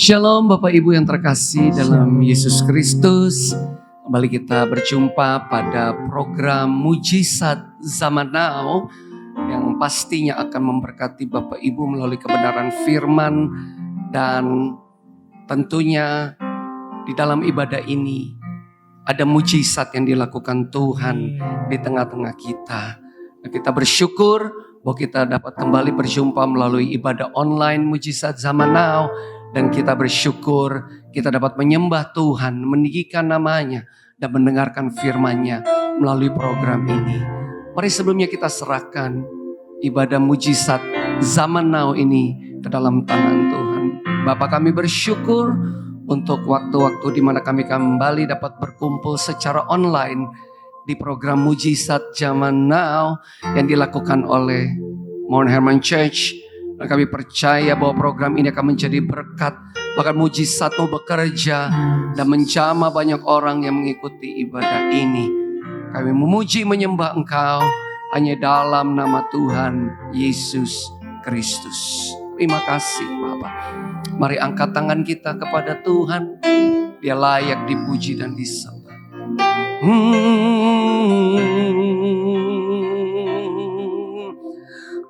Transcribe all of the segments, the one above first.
Shalom Bapak Ibu yang terkasih dalam Yesus Kristus. Kembali kita berjumpa pada program Mujizat Zaman Now yang pastinya akan memberkati Bapak Ibu melalui kebenaran firman. Dan tentunya di dalam ibadah ini ada mujizat yang dilakukan Tuhan di tengah-tengah kita. Dan kita bersyukur bahwa kita dapat kembali berjumpa melalui ibadah online Mujizat Zaman Now. Dan kita bersyukur kita dapat menyembah Tuhan, meninggikan namanya, dan mendengarkan firman-Nya melalui program ini. Mari sebelumnya kita serahkan ibadah mujizat zaman now ini ke dalam tangan Tuhan. Bapa, kami bersyukur untuk waktu-waktu di mana kami kembali dapat berkumpul secara online di program Mujizat Zaman Now yang dilakukan oleh Mount Hermon Church. Dan kami percaya bahwa program ini akan menjadi berkat, bahkan mujizat-Mu bekerja dan menjamah banyak orang yang mengikuti ibadah ini. Kami memuji menyembah Engkau hanya dalam nama Tuhan Yesus Kristus. Terima kasih Bapa. Mari angkat tangan kita kepada Tuhan. Dia layak dipuji dan disembah.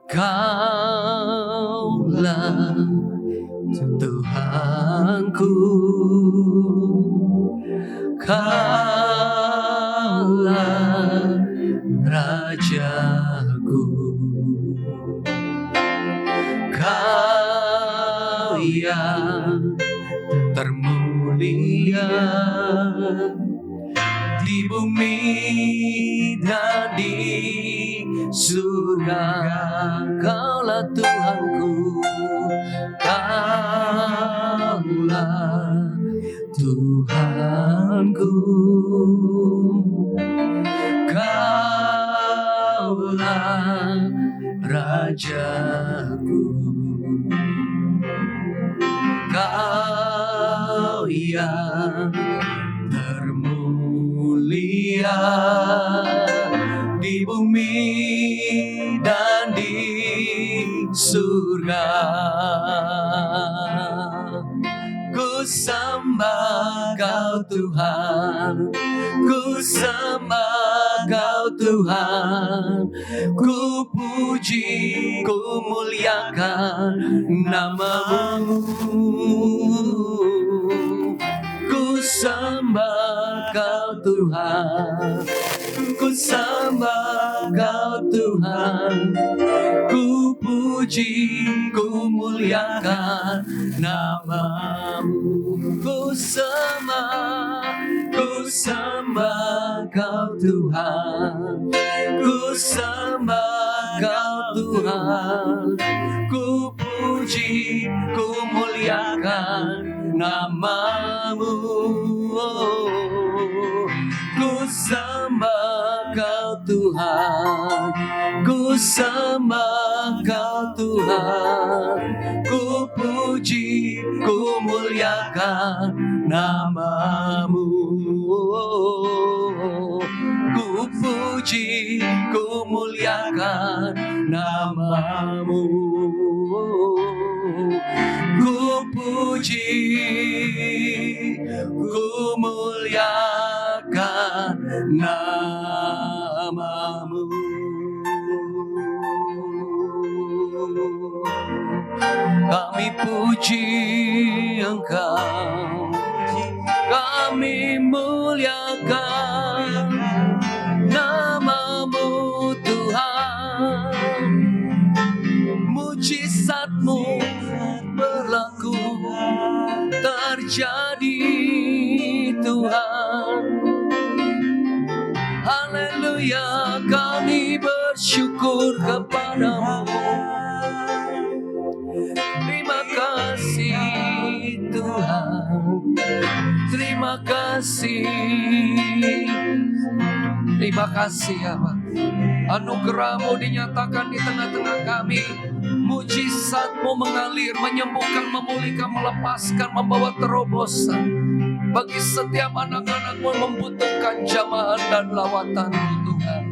Kaulah Tuhanku, Kaulah Rajaku, Kau yang termulia di bumi dan di surga. Kaulah Tuhanku, Kaulah Tuhanku, Kaulah Rajaku, Kau yang termulia di bumi dan di surga. Ku sembah Kau Tuhan, ku sembah Kau Tuhan, ku puji, ku muliakan nama-Mu. Ku sembah Kau Tuhan, ku sembah Kau Tuhan, ku puji, ku muliakan nama-Mu. Ku sembah Kau Tuhan, ku sembah Kau Tuhan, ku puji, ku muliakan nama-Mu. Ku sembah Kau Tuhan, ku sembah Kau Tuhan, ku puji, ku muliakan nama-Mu. Ku puji, ku muliakan nama-Mu. Ku puji, ku muliakan nama-Mu. Kami puji Engkau, kami muliakan nama-Mu Tuhan. Mujizat-Mu berlaku terjadi Tuhan. Haleluya, kami bersyukur kepadamu. Terima kasih Tuhan, terima kasih. Terima kasih ya Pak. Anugerah-Mu dinyatakan di tengah-tengah kami. Mujizat-Mu mengalir, menyembuhkan, memulihkan, melepaskan, membawa terobosan. Bagi setiap anak-anak-Mu membutuhkan jamahan dan lawatan-Mu Tuhan.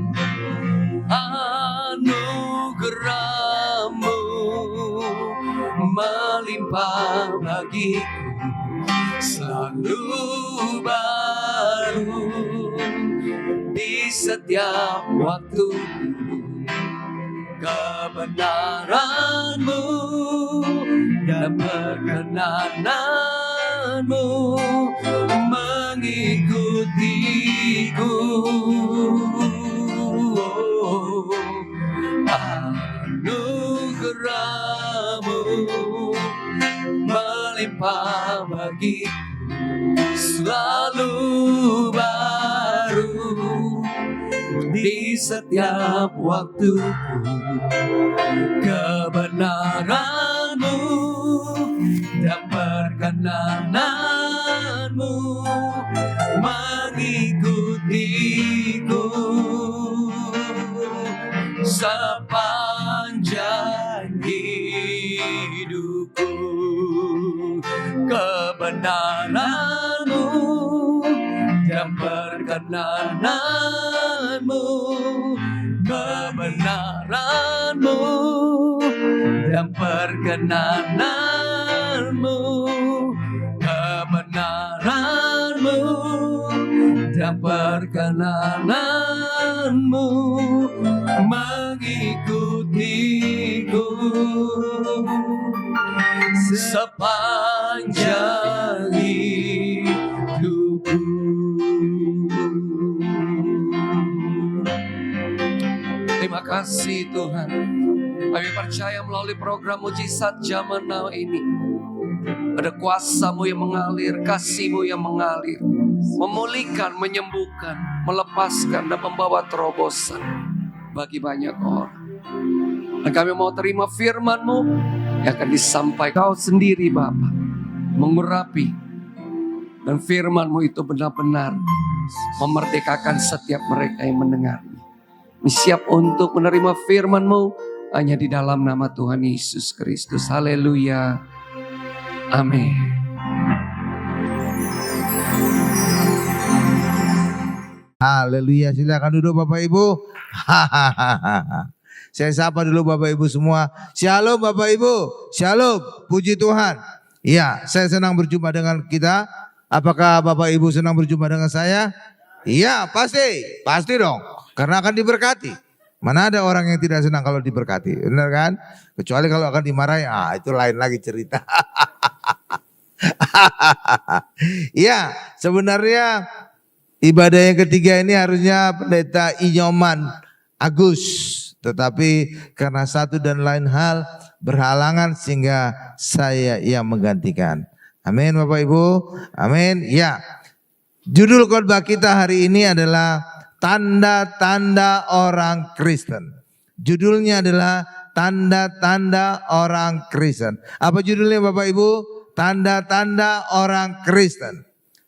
Anugerah-Mu melimpah bagiku. selalu baru di setiap waktu. Kebenaran-Mu dan perkenananmu mengikutiku. Anugerah-Mu melimpah bagi selalu baru di setiap waktu. Kebenaran-Mu dan perkenananmu mengikutiku sepanjang hidupku. Kebenaran-Mu dan perkenananmu, kebenaran-Mu dan perkenananmu, kebenaran-Mu dan perkenananmu mengikutiku sepanjang hidupku. Terima kasih Tuhan. Kami percaya melalui program Mujizat Zaman Now ini ada kuasa-Mu yang mengalir, kasih-Mu yang mengalir, memulihkan, menyembuhkan, melepaskan dan membawa terobosan bagi banyak orang. Dan kami mau terima firman-Mu yang akan disampaikan Kau sendiri Bapa, mengurapi, dan firman-Mu itu benar-benar memerdekakan setiap mereka yang mendengarnya. Siap untuk menerima firman-Mu hanya di dalam nama Tuhan Yesus Kristus. Haleluya. Amin. Haleluya. Silakan duduk Bapak Ibu. Saya sapa dulu Bapak Ibu semua. Shalom Bapak Ibu. Shalom. Puji Tuhan. Iya, saya senang berjumpa dengan kita. Apakah Bapak Ibu senang berjumpa dengan saya? Iya, pasti. Pasti dong. Karena akan diberkati. Mana ada orang yang tidak senang kalau diberkati, benar kan? Kecuali kalau akan dimarahi, itu lain lagi cerita. Ya, sebenarnya ibadah yang ketiga ini harusnya Pendeta Inyoman Agus. Tetapi karena satu dan lain hal berhalangan sehingga saya yang menggantikan. Amin Bapak Ibu. Amin. Ya. Judul khotbah kita hari ini adalah tanda-tanda orang Kristen. Judulnya adalah tanda-tanda orang Kristen. Apa judulnya Bapak Ibu? Tanda-tanda orang Kristen.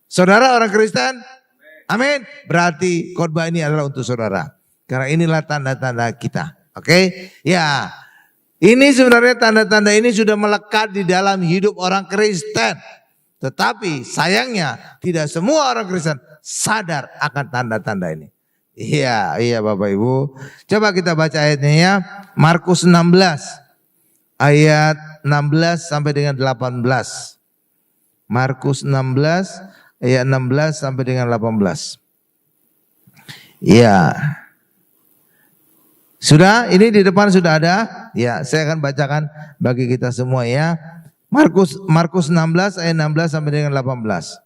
Saudara orang Kristen? Amin. Berarti khotbah ini adalah untuk saudara. Karena inilah tanda-tanda kita. Oke? Ya. Ini sebenarnya tanda-tanda ini sudah melekat di dalam hidup orang Kristen. Tetapi sayangnya tidak semua orang Kristen sadar akan tanda-tanda ini. Iya Bapak Ibu. Coba kita baca ayatnya ya. Markus 16 ayat 16 sampai dengan 18. Markus 16 ayat 16 sampai dengan 18. Iya. Sudah, ini di depan sudah ada. Ya, saya akan bacakan bagi kita semua ya. Markus 16 ayat 16 sampai dengan 18.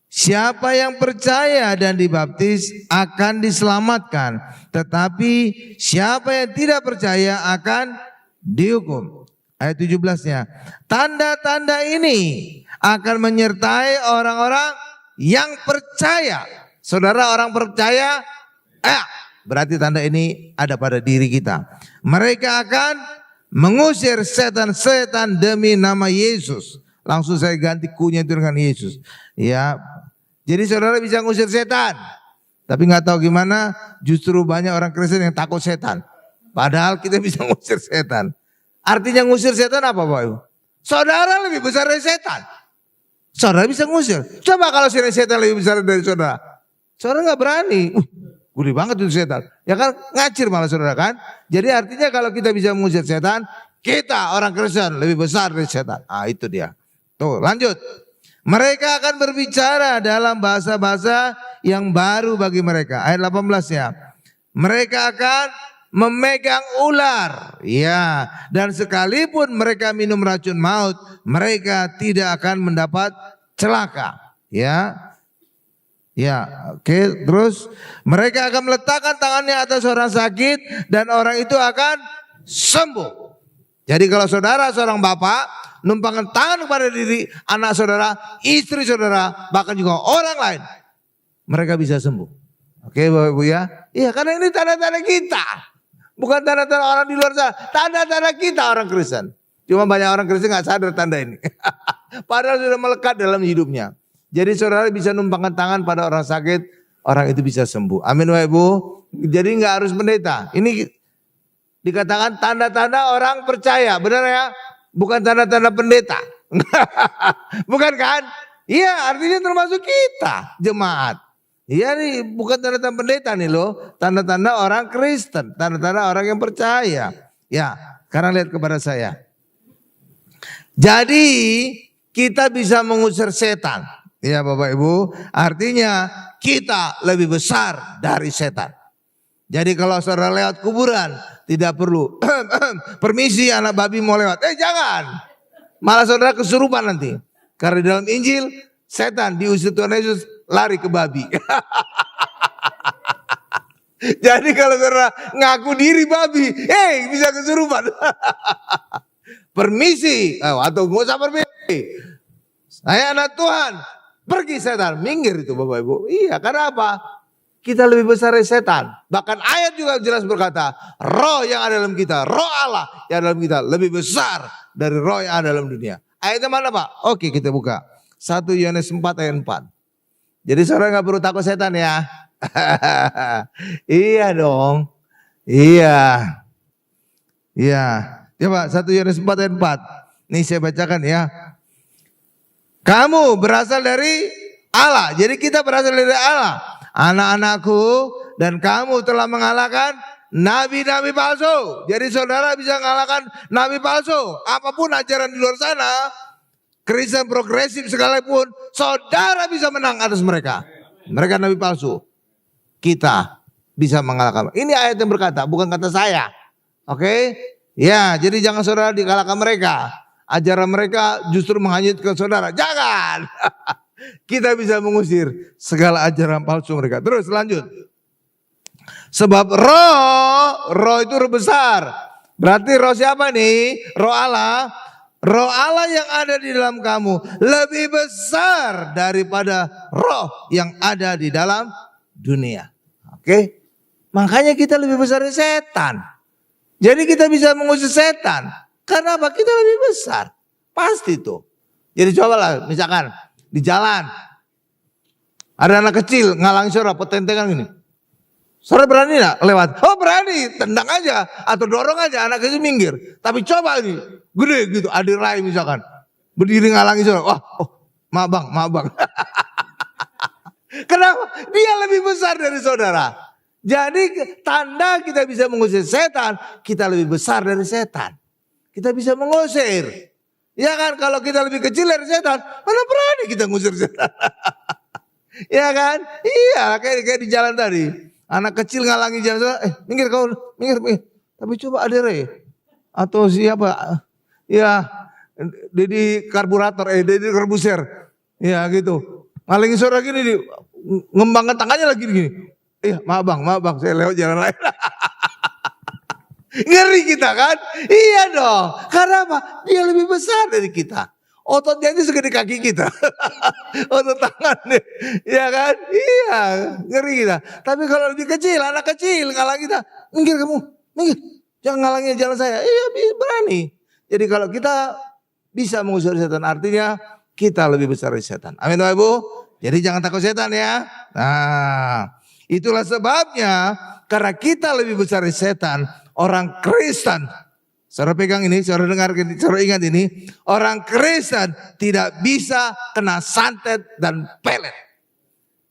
Siapa yang percaya dan dibaptis akan diselamatkan, tetapi siapa yang tidak percaya akan dihukum. Ayat 17-nya. Tanda-tanda ini akan menyertai orang-orang yang percaya. Saudara orang percaya, berarti tanda ini ada pada diri kita. Mereka akan mengusir setan-setan demi nama Yesus. Langsung saya ganti kunya itu dengan Yesus. Ya. Jadi saudara bisa ngusir setan. Tapi nggak tahu gimana, justru banyak orang Kristen yang takut setan. Padahal kita bisa ngusir setan. Artinya ngusir setan apa Pak Ibu? Saudara lebih besar dari setan. Saudara bisa ngusir. Coba kalau setan lebih besar dari saudara. Saudara nggak berani. Gede banget itu setan. Ya kan ngacir malah saudara kan. Jadi artinya kalau kita bisa mengusir setan, kita orang Kristen lebih besar dari setan. Itu dia. Tuh lanjut. Mereka akan berbicara dalam bahasa-bahasa yang baru bagi mereka. Ayat 18 ya. Mereka akan memegang ular. Ya, dan sekalipun mereka minum racun maut, mereka tidak akan mendapat celaka. Ya. Ya, oke. Terus mereka akan meletakkan tangannya atas orang sakit dan orang itu akan sembuh. Jadi kalau saudara seorang bapak numpangkan tangan kepada diri anak saudara, istri saudara, bahkan juga orang lain, mereka bisa sembuh. Oke Bapak Ibu ya. Iya, karena ini tanda-tanda kita. Bukan tanda-tanda orang di luar sana, tanda-tanda kita orang Kristen. Cuma banyak orang Kristen gak sadar tanda ini. Padahal sudah melekat dalam hidupnya. Jadi saudara bisa numpangkan tangan pada orang sakit, orang itu bisa sembuh. Amin Bapak Ibu. Jadi gak harus pendeta. Ini dikatakan tanda-tanda orang percaya, benar ya? Bukan tanda-tanda pendeta. Bukan kan? Iya, artinya termasuk kita, jemaat. Iya nih, bukan tanda-tanda pendeta nih loh. Tanda-tanda orang Kristen, tanda-tanda orang yang percaya. Ya, sekarang lihat kepada saya. Jadi kita bisa mengusir setan. Ya Bapak Ibu, artinya kita lebih besar dari setan. Jadi kalau saudara lewat kuburan, tidak perlu permisi anak babi mau lewat. Jangan. Malah saudara kesurupan nanti. Karena di dalam Injil setan diusir Tuhan Yesus lari ke babi. Jadi kalau saudara ngaku diri babi, bisa kesurupan. Permisi, atau nggak usah permisi. Saya anak Tuhan, pergi setan, minggir itu Bapak Ibu. Iya, karena apa? Kita lebih besar dari setan. Bahkan ayat juga jelas berkata, roh yang ada dalam kita, roh Allah yang ada dalam kita lebih besar dari roh yang ada dalam dunia. Ayatnya mana Pak? Oke, kita buka. 1 Yohanes 4 ayat 4. Jadi saudara gak perlu takut setan ya. Iya dong. Iya. Iya. Coba 1 Yohanes 4 ayat 4. Nih saya bacakan ya. Kamu berasal dari Allah. Jadi kita berasal dari Allah. Anak-anakku, dan kamu telah mengalahkan nabi-nabi palsu. Jadi saudara bisa mengalahkan nabi palsu. Apapun ajaran di luar sana, Kristen progresif sekalipun, saudara bisa menang atas mereka. Mereka nabi palsu. Kita bisa mengalahkan. Ini ayat yang berkata, bukan kata saya. Oke? Ya, jadi jangan saudara dikalahkan mereka. Ajaran mereka justru menghanyutkan saudara. Jangan. Kita bisa mengusir segala ajaran palsu mereka. Terus lanjut. Sebab roh itu roh besar. Berarti roh siapa nih? Roh Allah. Roh Allah yang ada di dalam kamu lebih besar daripada roh yang ada di dalam dunia. Oke? Makanya kita lebih besar dari setan. Jadi kita bisa mengusir setan. Karena apa? Kita lebih besar. Pasti tuh. Jadi cobalah misalkan di jalan ada anak kecil ngalangi saudara petentengan gini. Saudara berani gak lewat? Oh berani, tendang aja atau dorong aja anak kecil minggir. Tapi coba ini gede gitu, adik rai misalkan berdiri ngalangi saudara. Wah, maaf bang. Kenapa? Dia lebih besar dari saudara. Jadi tanda kita bisa mengusir setan, kita lebih besar dari setan. Kita bisa mengusir. Ya kan, kalau kita lebih kecil dari setan, mana berani kita ngusir setan. Ya kan? Iya, kayak di jalan tadi. Anak kecil ngalangi jalan, minggir kau, minggir. Tapi coba adere atau siapa? Ya, Dedi karburator, Dedi karbuser. Ya gitu. Ngalangi saudara gini, ngembangkan tangannya lagi gini. Iya, maaf bang, saya lewat jalan lain. Ngeri kita kan? Iya dong. Karena apa? Dia lebih besar dari kita. Ototnya itu segede kaki kita. Otot tangannya. Iya kan? Iya. Ngeri kita. Tapi kalau lebih kecil, anak kecil ngalang kita. Minggir kamu. Minggir. Jangan ngalangi jalan saya. Iya berani. Jadi kalau kita bisa mengusir setan, artinya kita lebih besar dari setan. Amin Bapak Ibu. Jadi jangan takut setan ya. Nah, itulah sebabnya karena kita lebih besar dari setan. Orang Kristen, saudara pegang ini, saudara dengar, saudara ingat ini. Orang Kristen tidak bisa kena santet dan pelet.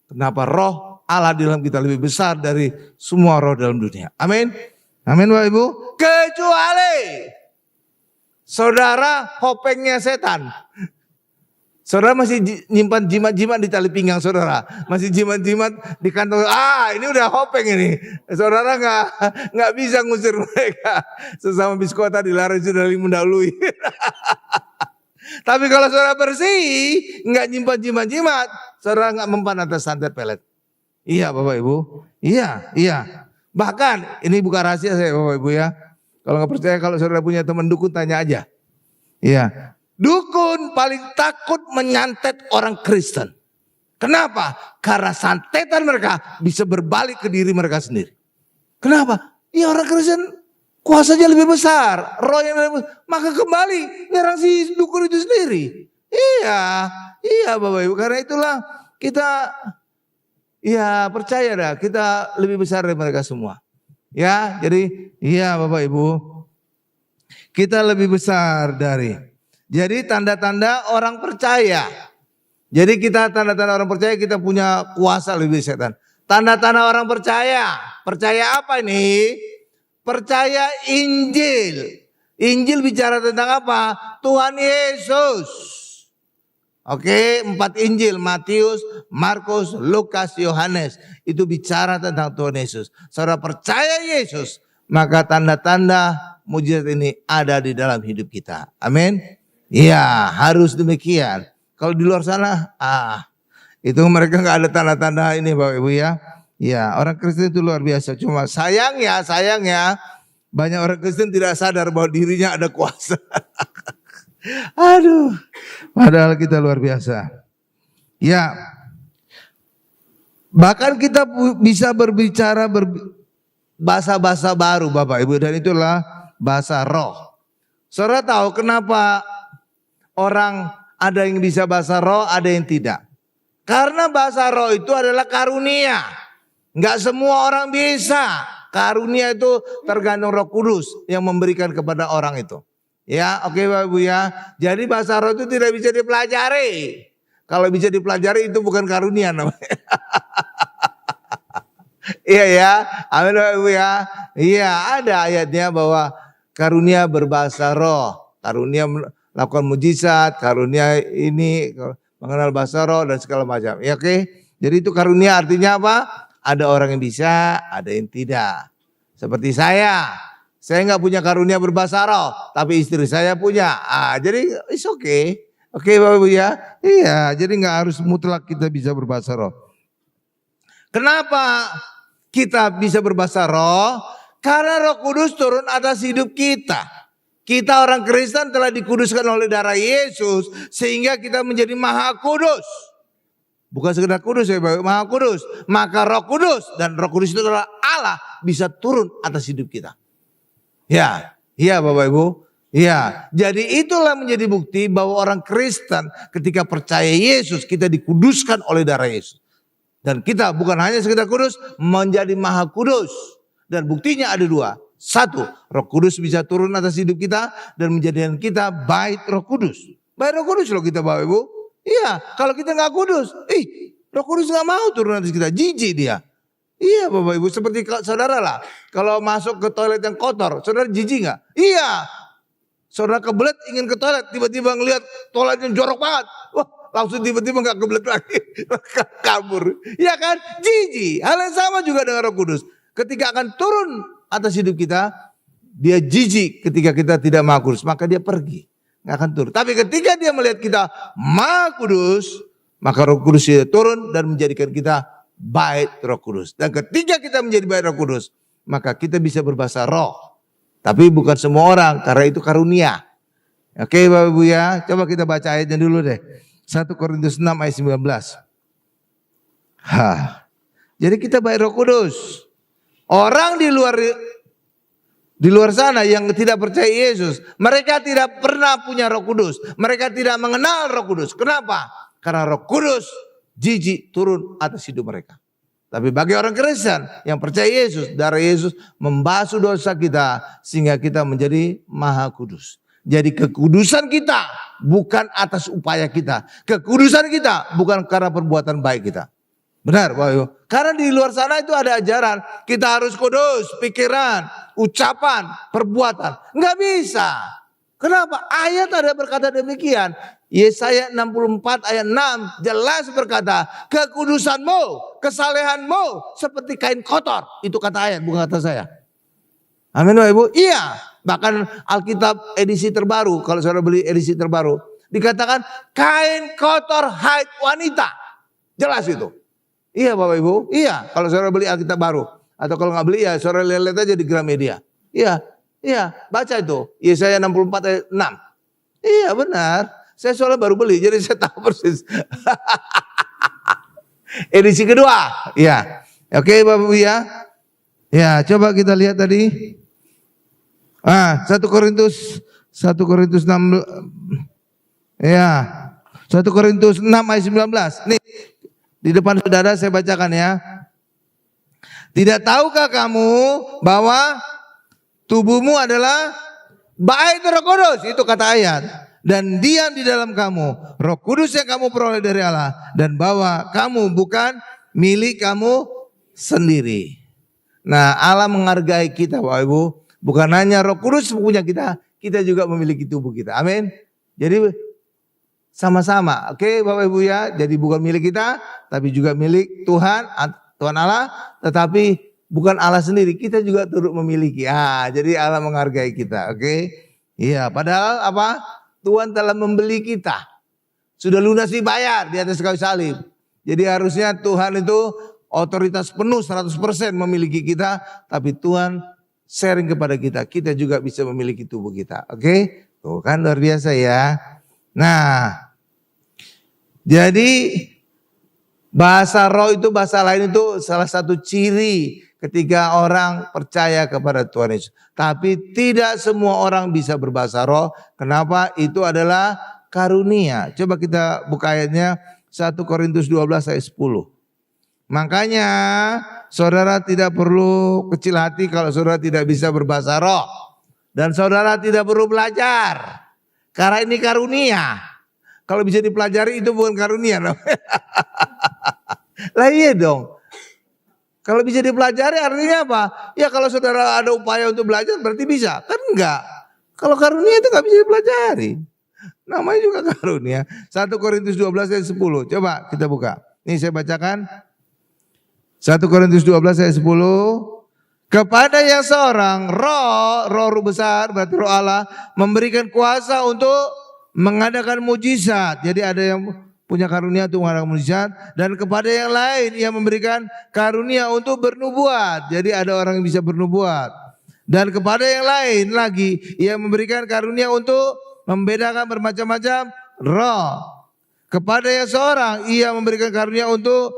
Kenapa? Roh Allah di dalam kita lebih besar dari semua roh dalam dunia. Amin. Amin Bapak Ibu. Kecuali saudara hopengnya setan. Saudara masih nyimpan jimat-jimat di tali pinggang saudara. Masih jimat-jimat di kantong. Ini udah hopeng ini. Saudara nggak bisa ngusir mereka. Sesama biskota dilarang sudah mendahului. Tapi kalau saudara bersih, nggak nyimpan jimat-jimat, saudara nggak mempan atas santet pelet. Iya Bapak Ibu. Iya. Bahkan ini bukan rahasia saya Bapak Ibu ya. Kalau nggak percaya, kalau saudara punya teman dukun tanya aja. Iya. Dukun paling takut menyantet orang Kristen. Kenapa? Karena santetan mereka bisa berbalik ke diri mereka sendiri. Kenapa? Ya orang Kristen kuasanya lebih besar, roh yang lebih besar, maka kembali nyerang si dukun itu sendiri. Iya Bapak Ibu. Karena itulah kita percaya dah, kita lebih besar dari mereka semua. Ya, jadi Bapak Ibu, kita lebih besar dari. Jadi tanda-tanda orang percaya. Jadi kita tanda-tanda orang percaya, kita punya kuasa lebih setan. Tanda-tanda orang percaya. Percaya apa ini? Percaya Injil. Injil bicara tentang apa? Tuhan Yesus. Oke, 4 Injil, Matius, Markus, Lukas, Yohanes. Itu bicara tentang Tuhan Yesus. Saudara percaya Yesus, maka tanda-tanda mujizat ini ada di dalam hidup kita. Amin. Iya, harus demikian. Kalau di luar sana, itu mereka nggak ada tanda-tanda ini Bapak Ibu ya. Ya, orang Kristen itu luar biasa. Cuma sayangnya, banyak orang Kristen tidak sadar bahwa dirinya ada kuasa. Aduh, padahal kita luar biasa. Ya, bahkan kita bisa berbicara bahasa-bahasa baru Bapak Ibu, dan itulah bahasa roh. Saudara tahu kenapa orang ada yang bisa bahasa roh, ada yang tidak? Karena bahasa roh itu adalah karunia. Enggak semua orang bisa. Karunia itu tergantung Roh Kudus yang memberikan kepada orang itu. Ya, oke Bapak Ibu ya. Jadi bahasa roh itu tidak bisa dipelajari. Kalau bisa dipelajari itu bukan karunia namanya. Iya ya, amin Bapak Ibu ya. Iya, ada ayatnya bahwa karunia berbahasa roh, karunia lakukan mujizat, karunia ini mengenal bahasa roh dan segala macam. Ya oke. Jadi itu karunia artinya apa? Ada orang yang bisa, ada yang tidak. Seperti saya nggak punya karunia berbahasa roh, tapi istri saya punya. Jadi it's okay. Oke Bapak Ibu ya. Iya, jadi nggak harus mutlak kita bisa berbahasa roh. Kenapa kita bisa berbahasa roh? Karena Roh Kudus turun atas hidup kita. Kita orang Kristen telah dikuduskan oleh darah Yesus sehingga kita menjadi maha kudus. Bukan sekedar kudus ya, maha kudus. Maka Roh Kudus, dan Roh Kudus itu adalah Allah, bisa turun atas hidup kita. Ya, iya Bapak Ibu. Ya, jadi itulah menjadi bukti bahwa orang Kristen ketika percaya Yesus, kita dikuduskan oleh darah Yesus. Dan kita bukan hanya sekedar kudus, menjadi maha kudus. Dan buktinya ada 2. 1, Roh Kudus bisa turun atas hidup kita dan menjadikan kita bait Roh Kudus. Bait Roh Kudus loh kita Bapak Ibu. Iya, kalau kita nggak kudus, Roh Kudus nggak mau turun atas kita, jijik dia. Iya Bapak Ibu, seperti saudara lah, kalau masuk ke toilet yang kotor, saudara jijik nggak? Iya. Saudara kebelet ingin ke toilet, tiba-tiba ngelihat toilet yang jorok banget. Wah, langsung tiba-tiba nggak kebelet lagi, kabur. Iya kan? Jijik. Hal yang sama juga dengan Roh Kudus. Ketika akan turun atas hidup kita, dia jijik ketika kita tidak maha kudus, maka dia pergi, nggak akan turun. Tapi ketika dia melihat kita maha kudus, maka Roh Kudus dia turun dan menjadikan kita bait Roh Kudus. Dan ketika kita menjadi bait Roh Kudus, maka kita bisa berbahasa roh. Tapi bukan semua orang, karena itu karunia. Oke Bapak Ibu ya, coba kita baca ayatnya dulu deh. 1 Korintus 6 ayat 19. Jadi kita bait Roh Kudus. Orang di luar sana yang tidak percaya Yesus, mereka tidak pernah punya Roh Kudus. Mereka tidak mengenal Roh Kudus. Kenapa? Karena Roh Kudus jijik turun atas hidup mereka. Tapi bagi orang Kristen yang percaya Yesus, darah Yesus membasuh dosa kita sehingga kita menjadi maha kudus. Jadi kekudusan kita bukan atas upaya kita. Kekudusan kita bukan karena perbuatan baik kita. Benar Bapak Ibu? Karena di luar sana itu ada ajaran kita harus kudus, pikiran, ucapan, perbuatan. Enggak bisa. Kenapa? Ayat ada berkata demikian. Yesaya 64 ayat 6 jelas berkata, kekudusanmu, kesalehanmu seperti kain kotor. Itu kata ayat, bukan kata saya. Amin Bapak Ibu? Iya. Bahkan Alkitab edisi terbaru, kalau saudara beli edisi terbaru, dikatakan kain kotor haid wanita. Jelas itu. Iya Bapak Ibu? Iya. Kalau saudara beli Alkitab baru. Atau kalau nggak beli ya saudara lihat aja di Gramedia. Iya. Iya. Baca itu. Yesaya 64 ayat 6. Iya benar. Saya soalnya baru beli, jadi saya tahu persis. Edisi kedua, ya. Oke, Bapak Ibu ya. Ya, coba kita lihat tadi. 1 Korintus 16. Ya. 1 Korintus 6 ayat 19. Nih, di depan saudara saya bacakan ya. Tidak tahukah kamu bahwa tubuhmu adalah bait Roh Kudus, itu kata ayat. Dan diam di dalam kamu, Roh Kudus yang kamu peroleh dari Allah, dan bahwa kamu bukan milik kamu sendiri. Nah, Allah menghargai kita Bapak Ibu, bukan hanya Roh Kudus punya kita, kita juga memiliki tubuh kita. Amin. Jadi sama-sama, oke Bapak Ibu ya. Jadi bukan milik kita, tapi juga milik Tuhan, Tuhan Allah, tetapi bukan Allah sendiri, kita juga turut memiliki. Jadi Allah menghargai kita, oke? Iya, padahal apa? Tuhan telah membeli kita. Sudah lunas dibayar di atas kayu salib. Jadi harusnya Tuhan itu otoritas penuh 100% memiliki kita. Tapi Tuhan sharing kepada kita. Kita juga bisa memiliki tubuh kita. Oke? Tuh kan luar biasa ya. Nah. Jadi bahasa roh itu, bahasa lain itu salah satu ciri ketika orang percaya kepada Tuhan Yesus. Tapi tidak semua orang bisa berbahasa roh. Kenapa? Itu adalah karunia. Coba kita buka ayatnya 1 Korintus 12 ayat 10. Makanya saudara tidak perlu kecil hati kalau saudara tidak bisa berbahasa roh. Dan saudara tidak perlu belajar. Karena ini karunia. Kalau bisa dipelajari itu bukan karunia. Lah iya dong. Kalau bisa dipelajari artinya apa? Ya kalau saudara ada upaya untuk belajar berarti bisa. Kan enggak. Kalau karunia itu enggak bisa dipelajari. Namanya juga karunia. 1 Korintus 12 ayat 10. Coba kita buka. Ini saya bacakan. 1 Korintus 12 ayat 10. Kepada yang seorang roh besar, berarti roh Allah, memberikan kuasa untuk mengadakan mujizat. Jadi ada yang punya karunia untuk mengadakan mujizat, dan kepada yang lain ia memberikan karunia untuk bernubuat. Jadi ada orang yang bisa bernubuat. Dan kepada yang lain lagi ia memberikan karunia untuk membedakan bermacam-macam roh. Kepada yang seorang ia memberikan karunia untuk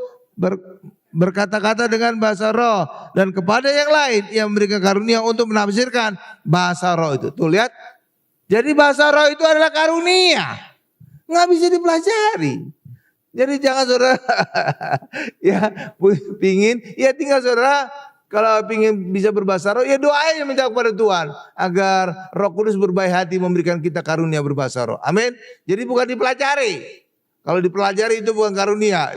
berkata-kata dengan bahasa roh, dan kepada yang lain ia memberikan karunia untuk menafsirkan bahasa roh itu. Tuh lihat. Jadi bahasa roh itu adalah karunia. Nggak bisa dipelajari. Jadi jangan saudara ya pingin, ya tinggal saudara kalau pingin bisa berbahasa roh, ya doain minta kepada Tuhan agar Roh Kudus berbaik hati memberikan kita karunia berbahasa roh. Amin. Jadi bukan dipelajari. Kalau dipelajari itu bukan karunia.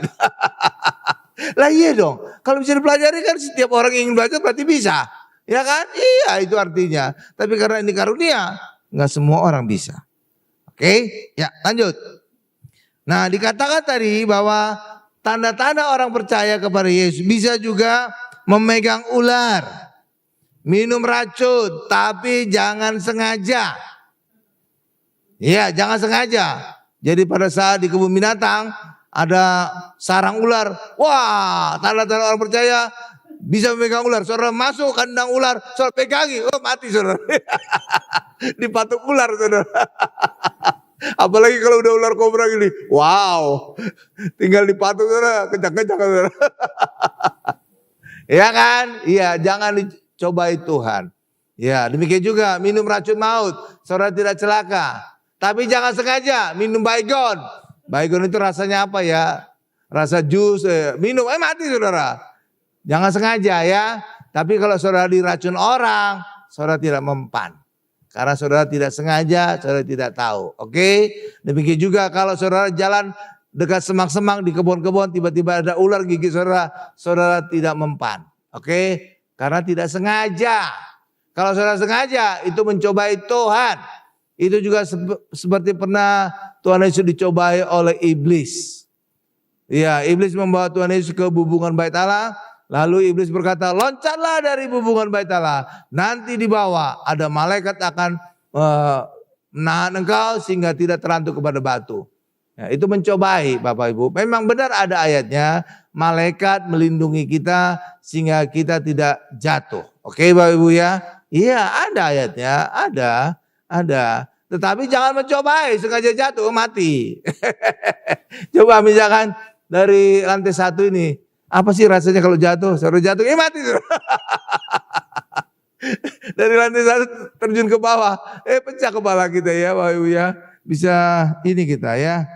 Lah iya dong. Kalau bisa dipelajari kan setiap orang yang ingin belajar berarti bisa. Ya kan? Iya itu artinya. Tapi karena ini karunia, nggak semua orang bisa. Oke, ya lanjut. Nah dikatakan tadi bahwa tanda-tanda orang percaya kepada Yesus bisa juga memegang ular, minum racun, tapi jangan sengaja. Iya, jangan sengaja. Jadi pada saat di kebun binatang ada sarang ular, wah tanda-tanda orang percaya bisa memegang ular. Saudara masuk kandang ular, saudara pegangi, oh mati saudara. Dipatuk ular saudara. Apalagi kalau udah ular kobra gini, wow, tinggal dipatuk saudara, kencang-kencang saudara. Ya kan? Iya, jangan dicobai Tuhan. Ya, demikian juga minum racun maut, saudara tidak celaka. Tapi jangan sengaja minum baygon. Baygon itu rasanya apa ya? Rasa jus, minum, mati saudara. Jangan sengaja ya. Tapi kalau saudara diracun orang, saudara tidak mempan. Karena saudara tidak sengaja, saudara tidak tahu. Oke? Demikian juga kalau saudara jalan dekat semak-semak di kebun-kebun, tiba-tiba ada ular gigit saudara, saudara tidak mempan. Oke? Karena tidak sengaja. Kalau saudara sengaja, itu mencobai Tuhan. Itu juga seperti pernah Tuhan Yesus dicobai oleh iblis. Ya, iblis membawa Tuhan Yesus ke bubungan bait Allah. Lalu iblis berkata, loncatlah dari bubungan bait Allah. Nanti di bawah ada malaikat akan menahan engkau sehingga tidak terantuk kepada batu. Ya, itu mencobai Bapak Ibu. Memang benar ada ayatnya, malaikat melindungi kita sehingga kita tidak jatuh. Oke Bapak Ibu ya. Iya ada ayatnya, ada. Tetapi jangan mencobai, sengaja jatuh mati. Coba misalkan dari lantai 1 ini, apa sih rasanya kalau jatuh? Suruh jatuh, mati. Dari lantai 1 terjun ke bawah, pecah kepala kita ya Bapak Ibu ya. Bisa ini kita ya.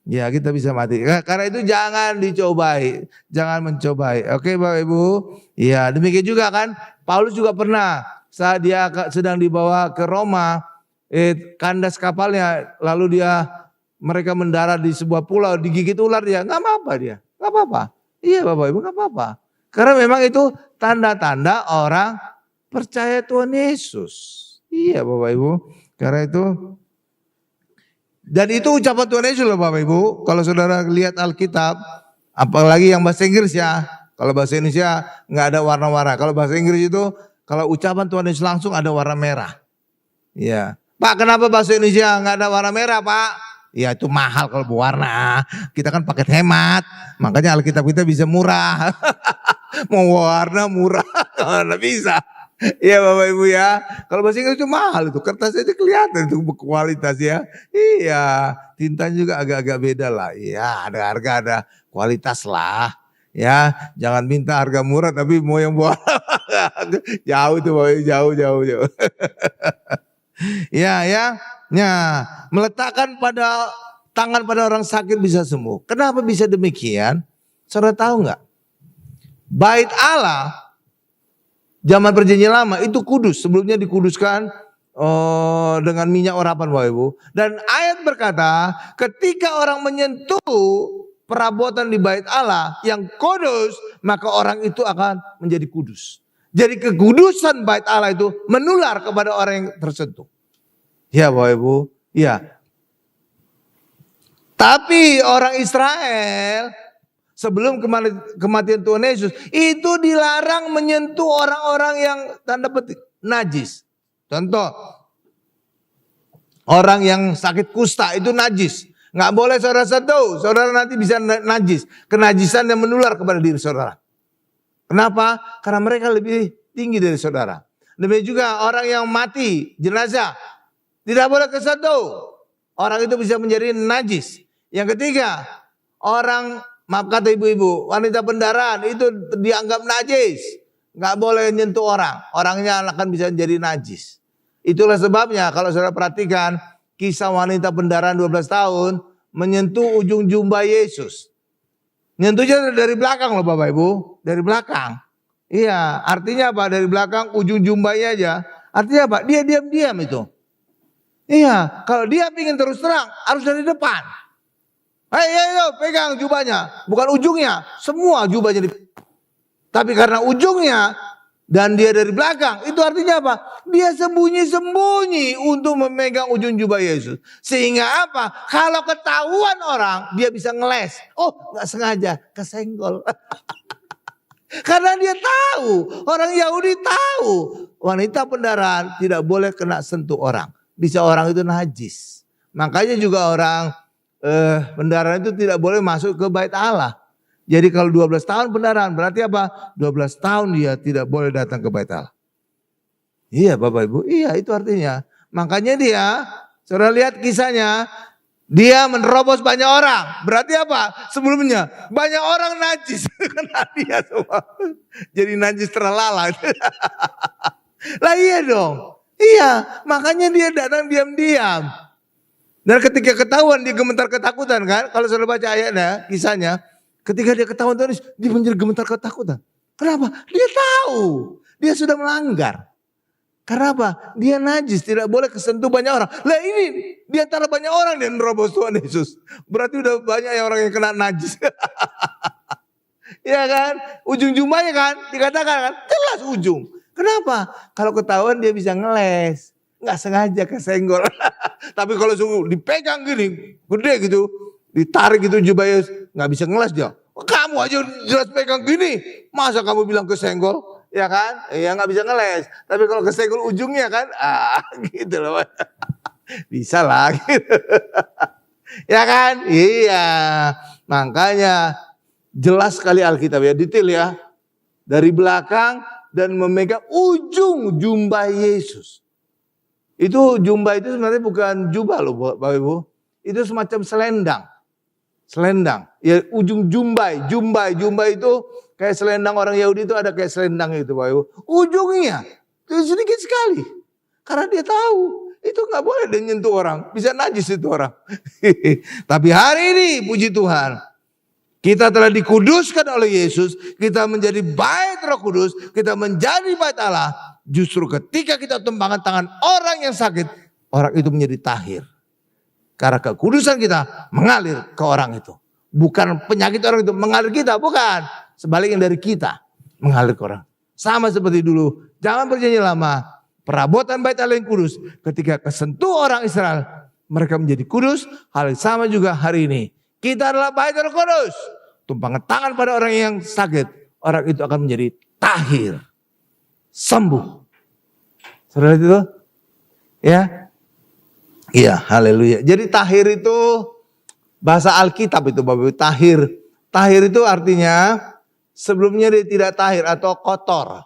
Ya kita bisa mati. Karena itu jangan dicobai, jangan mencobai. Oke Bapak Ibu. Ya demikian juga kan. Paulus juga pernah saat dia sedang dibawa ke Roma, kandas kapalnya, lalu mereka mendarat di sebuah pulau, digigit ular dia, nggak apa-apa. Iya Bapak Ibu nggak apa-apa. Karena memang itu tanda-tanda orang percaya Tuhan Yesus. Iya Bapak Ibu. Karena itu. Dan itu ucapan Tuhan Yesus loh Bapak Ibu. Kalau saudara lihat Alkitab, apalagi yang bahasa Inggris ya. Kalau bahasa Indonesia nggak ada warna-warna. Kalau bahasa Inggris itu, kalau ucapan Tuhan Yesus langsung ada warna merah. Ya, Pak kenapa bahasa Indonesia nggak ada warna merah Pak? Ya itu mahal kalau berwarna. Kita kan paket hemat. Makanya Alkitab kita bisa murah. Mau warna murah, nggak bisa. Iya Bapak Ibu ya. Kalau bahasa Inggris itu mahal itu. Kertasnya aja kelihatan itu berkualitas ya. Iya. Tintanya juga agak-agak beda lah. Iya ada harga ada kualitas lah. Ya jangan minta harga murah tapi mau yang buah. Jauh tuh Bapak Ibu. Jauh. Ya. Meletakkan tangan pada orang sakit bisa sembuh. Kenapa bisa demikian? Saudara tahu nggak? Bait Allah zaman perjanjian lama itu kudus, sebelumnya dikuduskan dengan minyak urapan Bapak Ibu. Dan ayat berkata ketika orang menyentuh perabotan di bait Allah yang kudus, maka orang itu akan menjadi kudus. Jadi kekudusan bait Allah itu menular kepada orang yang tersentuh. Ya Bapak Ibu, ya. Tapi orang Israel sebelum kematian Tuhan Yesus itu dilarang menyentuh orang-orang yang tanda petik najis. Contoh, orang yang sakit kusta itu najis. Nggak boleh saudara sentuh, saudara nanti bisa najis. Kenajisan yang menular kepada diri saudara. Kenapa? Karena mereka lebih tinggi dari saudara. Demikian juga orang yang mati, jenazah, tidak boleh kesentuh. Orang itu bisa menjadi najis. Yang ketiga, maaf kata ibu-ibu, wanita pendarahan itu dianggap najis. Nggak boleh nyentuh orang. Orangnya akan bisa menjadi najis. Itulah sebabnya kalau saudara perhatikan kisah wanita pendarahan 12 tahun menyentuh ujung jubah Yesus. Nyentuhnya dari belakang loh Bapak Ibu. Dari belakang. Iya artinya apa? Dari belakang ujung jubahnya aja. Artinya apa? Dia diam-diam itu. Iya kalau dia ingin terus terang harus dari depan. Ayo pegang jubahnya. Bukan ujungnya. Semua jubahnya. Tapi karena ujungnya dan dia dari belakang. Itu artinya apa? Dia sembunyi-sembunyi untuk memegang ujung jubah Yesus. Sehingga apa? Kalau ketahuan orang dia bisa ngeles. Oh gak sengaja kesenggol. Karena dia tahu. Orang Yahudi tahu. Wanita pendarahan tidak boleh kena sentuh orang. Bisa orang itu najis. Makanya juga orang pendarahan itu tidak boleh masuk ke bait Allah. Jadi kalau 12 tahun pendarahan berarti apa? 12 tahun dia tidak boleh datang ke bait Allah. Iya Bapak Ibu, iya itu artinya. Makanya dia, saudara lihat kisahnya, dia menerobos banyak orang. Berarti apa? Sebelumnya banyak orang najis. Kena dia semua. Jadi najis terlalat. Lah iya dong. Iya, makanya dia datang diam-diam. Dan ketika ketahuan dia gemetar ketakutan kan. Kalau saudara baca ayatnya, kisahnya. Ketika dia ketahuan Tuhan Yesus, dia menjadi gemetar ketakutan. Kenapa? Dia tahu. Dia sudah melanggar. Karena apa? Dia najis, tidak boleh kesentuh banyak orang. Lah ini, di antara banyak orang dia nerobos Tuhan Yesus. Berarti udah banyak orang yang kena najis. Iya kan? Ujung jubahnya kan, dikatakan kan, jelas ujung. Kenapa? Kalau ketahuan dia bisa ngeles. nggak sengaja kesenggol. Tapi kalau sungguh dipegang gini, gede gitu, ditarik gitu jubah Yesus, nggak bisa ngeles dia. Kamu aja jelas pegang gini, masa kamu bilang kesenggol? Ya kan? Ya nggak bisa ngeles. Tapi kalau kesenggol ujungnya kan, gitu loh. Bisa lah gitu. Ya kan? Iya. Makanya jelas sekali Alkitab ya, detail ya. Dari belakang dan memegang ujung jubah Yesus. Itu jubah itu sebenarnya bukan jubah loh Bapak Ibu. Itu semacam selendang. Selendang. Ya ujung jumbai itu kayak selendang orang Yahudi itu ada kayak selendang itu Bapak Ibu. Ujungnya itu sedikit sekali. Karena dia tahu itu nggak boleh dia nyentuh orang. Bisa najis itu orang. Tapi hari ini puji Tuhan. Kita telah dikuduskan oleh Yesus. Kita menjadi bait Roh Kudus. Kita menjadi bait Allah. Justru ketika kita tumpangkan tangan orang yang sakit. Orang itu menjadi tahir. Karena kekudusan kita mengalir ke orang itu. Bukan penyakit orang itu mengalir kita. Bukan. Sebaliknya dari kita mengalir ke orang. Sama seperti dulu. Jangan berjanji lama. Perabotan bait Allah yang kudus. Ketika kesentuh orang Israel. Mereka menjadi kudus. Hal yang sama juga hari ini. Kita adalah bait Roh Kudus. Tumpangan tangan pada orang yang sakit. Orang itu akan menjadi tahir. Sembuh. Saudara itu? Ya. Iya, haleluya. Jadi tahir itu bahasa Alkitab itu Bapak Ibu. Tahir. Tahir itu artinya sebelumnya dia tidak tahir atau kotor.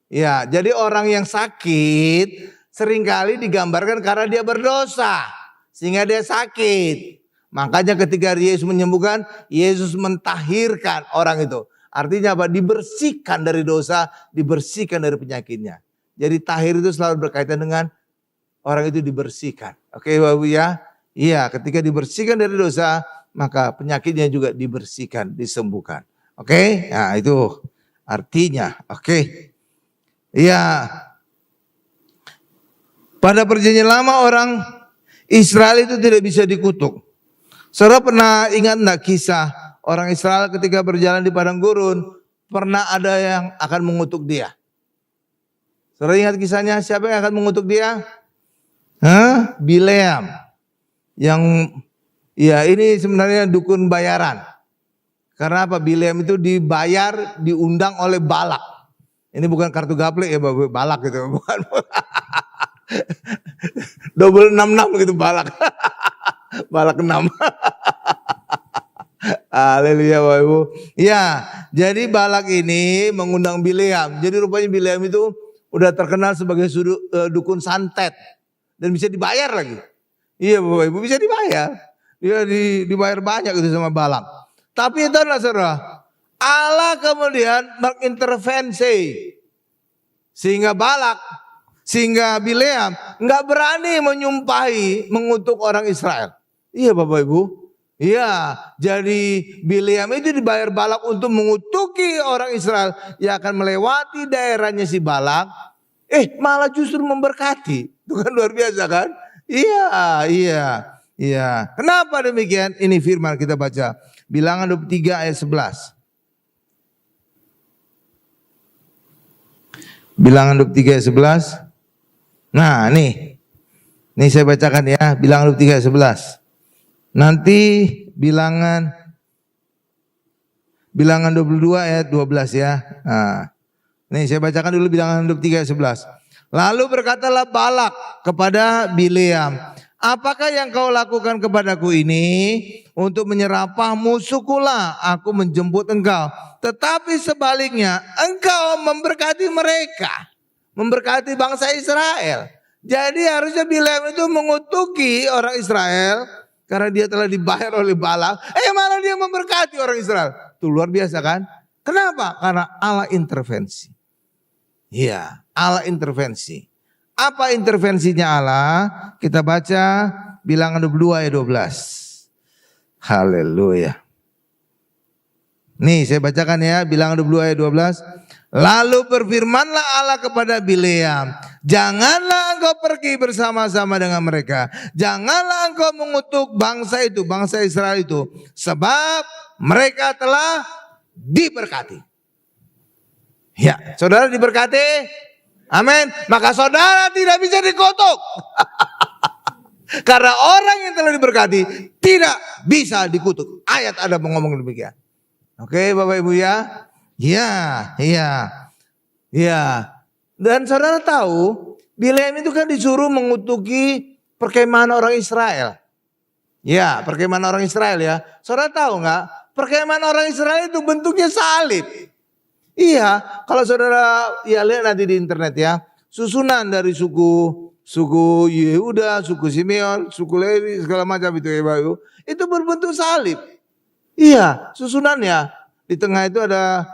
Ya, jadi orang yang sakit seringkali digambarkan karena dia berdosa. Sehingga dia sakit. Makanya ketika Yesus menyembuhkan, Yesus mentahirkan orang itu. Artinya apa? Dibersihkan dari dosa, dibersihkan dari penyakitnya. Jadi tahir itu selalu berkaitan dengan orang itu dibersihkan. Oke Bapak Ibu ya? Iya, ketika dibersihkan dari dosa, maka penyakitnya juga dibersihkan, disembuhkan. Oke? Nah itu artinya. Oke. Iya. Pada perjanjian lama orang Israel itu tidak bisa dikutuk. Saudara pernah ingat enggak kisah orang Israel ketika berjalan di padang gurun, pernah ada yang akan mengutuk dia? Saudara ingat kisahnya, siapa yang akan mengutuk dia? Bileam. Yang ya ini sebenarnya dukun bayaran. Karena apa? Bileam itu dibayar, diundang oleh Balak. Ini bukan kartu gaplek ya Balak gitu, bukan. Double 66 gitu Balak. Balak 6. Haleluya Bapak Ibu. Ya, jadi Balak ini mengundang Bileam. Jadi rupanya Bileam itu udah terkenal sebagai dukun santet dan bisa dibayar lagi. Iya Bapak Ibu, bisa dibayar. Dia dibayar banyak itu sama Balak. Tapi itu adalah saudara, Allah kemudian mengintervensi sehingga Bileam nggak berani menyumpahi mengutuk orang Israel. Iya Bapak Ibu. Iya, jadi Bileam itu dibayar Balak untuk mengutuki orang Israel yang akan melewati daerahnya si Balak. Malah justru memberkati. Itu kan luar biasa kan? Iya. Kenapa demikian? Ini firman kita baca. Bilangan 23 ayat 11. Bilangan 23 ayat 11. Nah, nih saya bacakan ya, Bilangan 23 ayat 11. Nanti bilangan 22 ayat 12 ya. Nah, nih saya bacakan dulu Bilangan 23 ayat 11. Lalu berkatalah Balak kepada Bileam, apakah yang kau lakukan kepadaku ini? Untuk menyerapah musuhkulah aku menjemput engkau. Tetapi sebaliknya engkau memberkati mereka. Memberkati bangsa Israel. Jadi harusnya Bileam itu mengutuki orang Israel. Karena dia telah dibayar oleh Balak. Malah dia memberkati orang Israel. Itu luar biasa kan? Kenapa? Karena Allah intervensi. Iya, Allah intervensi. Apa intervensinya Allah? Kita baca Bilangan 22 ayat 12. Haleluya. Nih saya bacakan ya, Bilangan 22 ayat 12. Lalu berfirmanlah Allah kepada Bileam, janganlah engkau pergi bersama-sama dengan mereka. Janganlah engkau mengutuk bangsa itu, bangsa Israel itu. Sebab mereka telah diberkati. Ya, saudara diberkati? Amin. Maka saudara tidak bisa dikutuk. Karena orang yang telah diberkati tidak bisa dikutuk. Ayat ada ngomong demikian. Oke Bapak Ibu ya. Iya. Dan saudara tahu, Bileam itu kan disuruh mengutuki perkemahan orang Israel. Ya, perkemahan orang Israel ya. Saudara tahu nggak? Perkemahan orang Israel itu bentuknya salib. Iya, kalau saudara ya lihat nanti di internet ya, susunan dari suku Yehuda, suku Simeon, suku Lewi segala macam itu ya Bapak Ibu, itu berbentuk salib. Iya, susunannya di tengah itu ada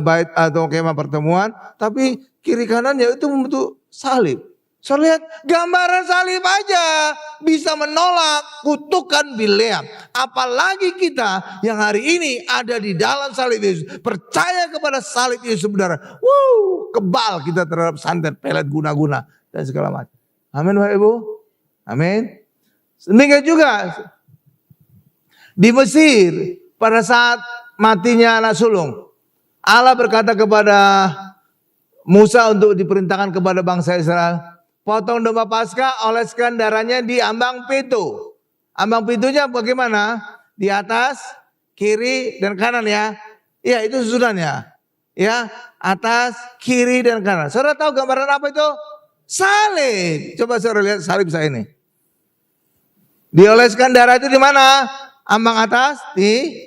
bait atau kemah pertemuan, tapi kiri kanannya itu membentuk salib. So lihat gambaran salib aja bisa menolak kutukan Bileam. Apalagi kita yang hari ini ada di dalam salib Yesus. Percaya kepada salib Yesus saudara. Kebal kita terhadap santet, pelet, guna-guna dan segala macam. Amin Bapak Ibu. Amin. Demikian juga di Mesir pada saat matinya anak sulung. Allah berkata kepada Musa untuk diperintahkan kepada bangsa Israel. Potong domba Paskah, oleskan darahnya di ambang pintu. Ambang pintunya bagaimana? Di atas, kiri, dan kanan ya. Iya itu susunannya. Ya, atas, kiri, dan kanan. Saudara tahu gambaran apa itu? Salib. Coba saudara lihat salib saya ini. Dioleskan darah itu di mana? Ambang atas, di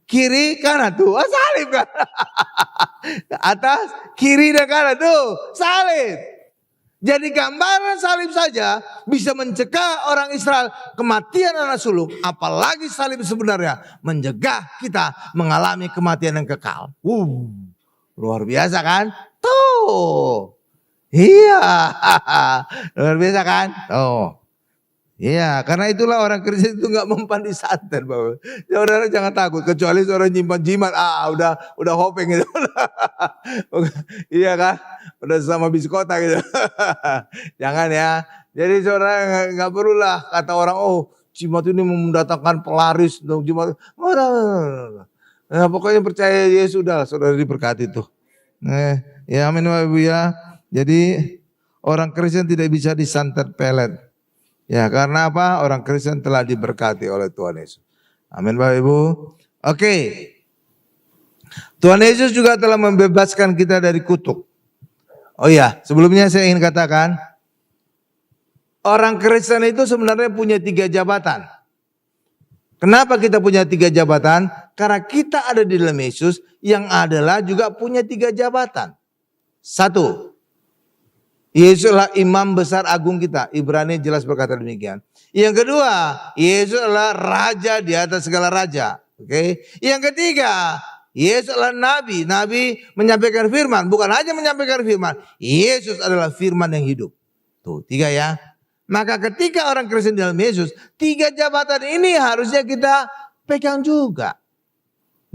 kiri, kanan. Tuh, salib kan. Atas, kiri, dan kanan. Tuh, salib. Jadi gambaran salib saja bisa mencegah orang Israel kematian anak sulung. Apalagi salib sebenarnya mencegah kita mengalami kematian yang kekal. Luar biasa kan? Tuh. Iya. Luar biasa kan? Tuh. Iya, karena itulah orang Kristen itu nggak mempan di santet, Bapak. Saudara jangan takut, kecuali seorang nyimpan jimat, udah hopeng gitu. Iya kan? Udah sama biskota gitu. Jangan ya. Jadi saudara nggak perlulah kata orang, jimat ini mendatangkan pelaris, jimat. Nah, pokoknya percaya Yesus sudah, saudara diberkati tuh. Ya amin Bapak Ibu ya. Jadi orang Kristen tidak bisa disantet pelet. Ya karena apa? Orang Kristen telah diberkati oleh Tuhan Yesus. Amin Bapak Ibu. Oke. Tuhan Yesus juga telah membebaskan kita dari kutuk. Oh iya, sebelumnya saya ingin katakan, orang Kristen itu sebenarnya punya 3 jabatan. Kenapa kita punya 3 jabatan? Karena kita ada di dalam Yesus yang adalah juga punya 3 jabatan. 1. Yesus adalah imam besar agung kita. Ibrani jelas berkata demikian. Yang kedua, Yesus adalah raja di atas segala raja. Oke. Yang ketiga, Yesus adalah nabi. Nabi menyampaikan firman. Bukan hanya menyampaikan firman. Yesus adalah firman yang hidup. Tuh 3 ya. Maka ketika orang Kristen dalam Yesus, 3 jabatan ini harusnya kita pegang juga.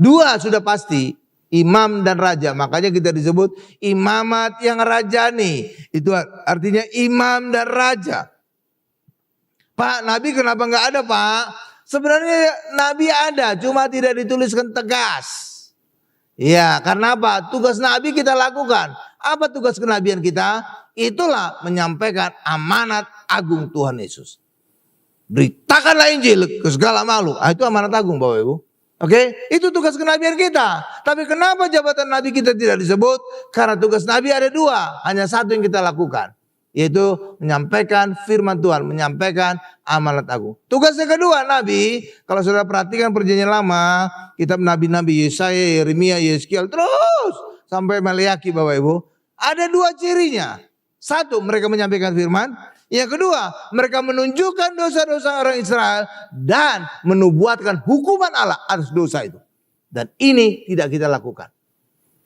2 sudah pasti. Imam dan raja, makanya kita disebut imamat yang rajani. Itu artinya imam dan raja. Pak, Nabi kenapa nggak ada Pak? Sebenarnya Nabi ada, cuma tidak dituliskan tegas. Ya, karena apa? Tugas Nabi kita lakukan. Apa tugas kenabian kita? Itulah menyampaikan amanat agung Tuhan Yesus. Beritakanlah Injil ke segala makhluk. Itu amanat agung Bapak Ibu. Oke, itu tugas kenabian kita. Tapi kenapa jabatan Nabi kita tidak disebut? Karena tugas Nabi ada 2, hanya 1 yang kita lakukan, yaitu menyampaikan firman Tuhan, menyampaikan amanat agung. Tugas yang kedua Nabi, kalau saudara perhatikan perjanjian lama, kitab Nabi-Nabi Yesaya, Yeremia, Yeskiel, terus sampai Maleaki Bapak Ibu, ada 2 cirinya. 1, mereka menyampaikan firman. Yang kedua, mereka menunjukkan dosa-dosa orang Israel dan menubuatkan hukuman Allah atas dosa itu. Dan ini tidak kita lakukan.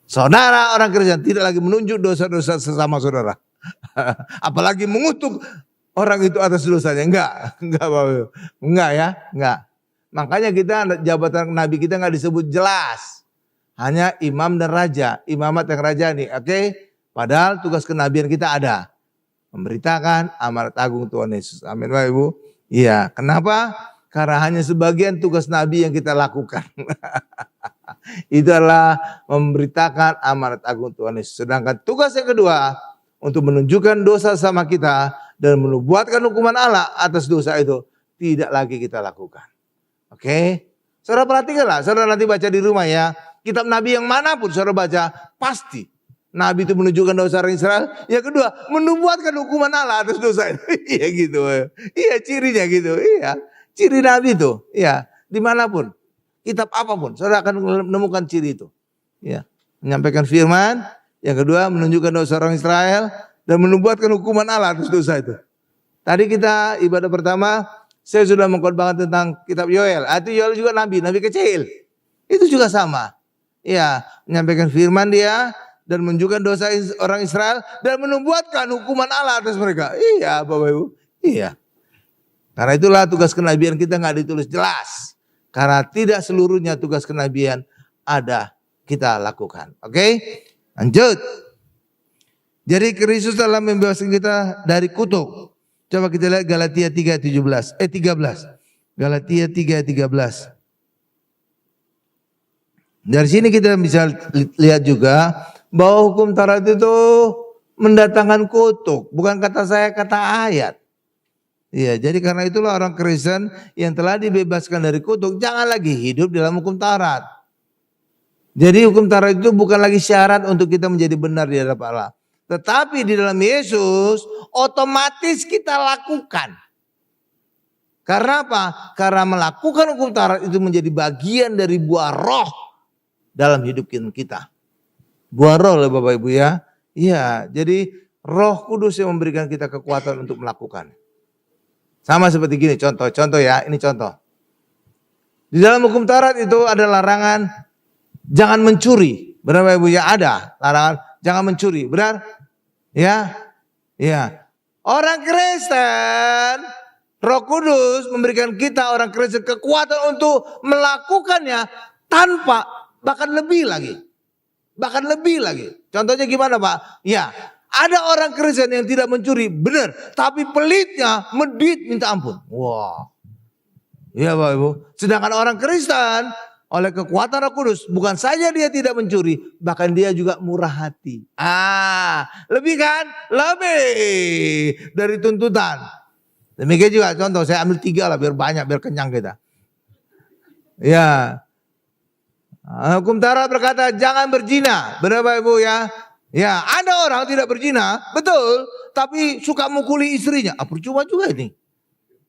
Saudara orang Kristen tidak lagi menunjuk dosa-dosa sesama saudara. Apalagi mengutuk orang itu atas dosanya. Enggak Bapak. Enggak ya, enggak. Makanya kita jabatan Nabi kita enggak disebut jelas. Hanya imam dan raja, imamat yang rajani. Oke? Padahal tugas kenabian kita ada. Memberitakan amanat agung Tuhan Yesus. Amin Bapak Ibu. Iya, kenapa? Karena hanya sebagian tugas Nabi yang kita lakukan. Itu adalah memberitakan amanat agung Tuhan Yesus. Sedangkan tugas yang kedua, untuk menunjukkan dosa sama kita dan menubuatkan hukuman Allah atas dosa itu tidak lagi kita lakukan. Oke? Saudara perhatikanlah, saudara nanti baca di rumah ya. Kitab Nabi yang manapun saudara baca, pasti Nabi itu menunjukkan dosa orang Israel. Yang kedua, menubuatkan hukuman Allah atas dosa itu. Iya gitu. Iya cirinya gitu. Iya, ciri Nabi itu. Iya, dimanapun, kitab apapun, saudara akan menemukan ciri itu. Ya, menyampaikan firman. Yang kedua, menunjukkan dosa orang Israel dan menubuatkan hukuman Allah atas dosa itu. Tadi kita ibadah pertama, saya sudah mengkhotbahkan tentang kitab Yoel. Itu Yoel juga nabi kecil. Itu juga sama. Ya, menyampaikan firman dia dan menunjukkan dosa orang Israel dan menubuatkan hukuman Allah atas mereka. Iya, Bapak Ibu. Iya. Karena itulah tugas kenabian kita nggak ditulis jelas. Karena tidak seluruhnya tugas kenabian ada kita lakukan. Oke? Lanjut. Jadi Kristus telah membebaskan kita dari kutuk. Coba kita lihat Galatia 3:13. 13. Galatia 3:13. Dari sini kita bisa lihat juga bahwa hukum Taurat itu mendatangkan kutuk. Bukan kata saya, kata ayat. Iya, jadi karena itulah orang Kristen yang telah dibebaskan dari kutuk jangan lagi hidup dalam hukum Taurat. Jadi hukum Taurat itu bukan lagi syarat untuk kita menjadi benar di hadapan Allah. Tetapi di dalam Yesus otomatis kita lakukan. Karena apa? Karena melakukan hukum Taurat itu menjadi bagian dari buah roh dalam hidup kita. Buah roh lah Bapak Ibu ya. Iya, jadi Roh Kudus yang memberikan kita kekuatan untuk melakukan. Sama seperti gini, contoh ya, ini contoh. Di dalam hukum Taurat itu ada larangan jangan mencuri. Benar Bapak Ibu ya? Ada larangan jangan mencuri, benar? Ya. Ya. Orang Kristen, Roh Kudus memberikan kita orang Kristen kekuatan untuk melakukannya tanpa bahkan lebih lagi. Bahkan lebih lagi. Contohnya gimana Pak? Ya, ada orang Kristen yang tidak mencuri, benar. Tapi pelitnya, medit minta ampun. Wah. Iya Bapak Ibu. Sedangkan orang Kristen oleh kekuatan Roh Kudus, bukan saja dia tidak mencuri, bahkan dia juga murah hati. Lebih kan? Lebih dari tuntutan. Demikian juga contoh, saya ambil 3 lah biar banyak, biar kenyang kita. Ya. Hukum Taurat berkata jangan berzina. Benar Bapak Ibu ya? Ya, ada orang tidak berzina, betul, tapi suka mukuli istrinya. Percuma juga ini.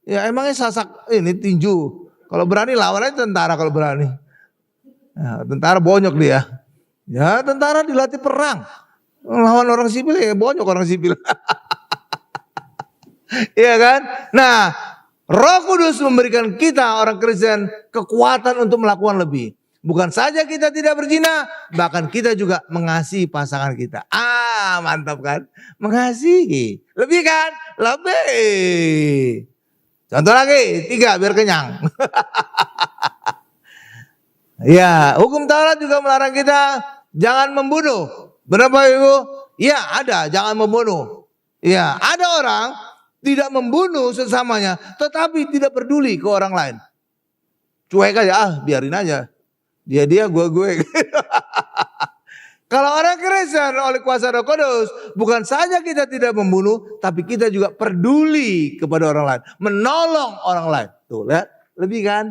Ya, emangnya sasak ini tinju. Kalau berani lawan aja tentara kalau berani. Ya, tentara bonyok dia. Ya, tentara dilatih perang. Lawan orang sipil ya bonyok orang sipil. Iya kan? Nah, Roh Kudus memberikan kita orang Kristen kekuatan untuk melakukan lebih. Bukan saja kita tidak berzina, bahkan kita juga mengasihi pasangan kita. Mantap kan? Mengasihi. Lebih kan? Lebih. Contoh lagi, 3 biar kenyang. Ya, hukum Taurat juga melarang kita jangan membunuh. Benar Bapak Ibu? Ya, ada jangan membunuh. Ya, ada orang tidak membunuh sesamanya, tetapi tidak peduli ke orang lain. Cuek aja, biarin aja. Dia gue. Kalau orang Kristen oleh kuasa Roh Kudus, bukan saja kita tidak membunuh, tapi kita juga peduli kepada orang lain, menolong orang lain. Tuh, lihat, lebih kan?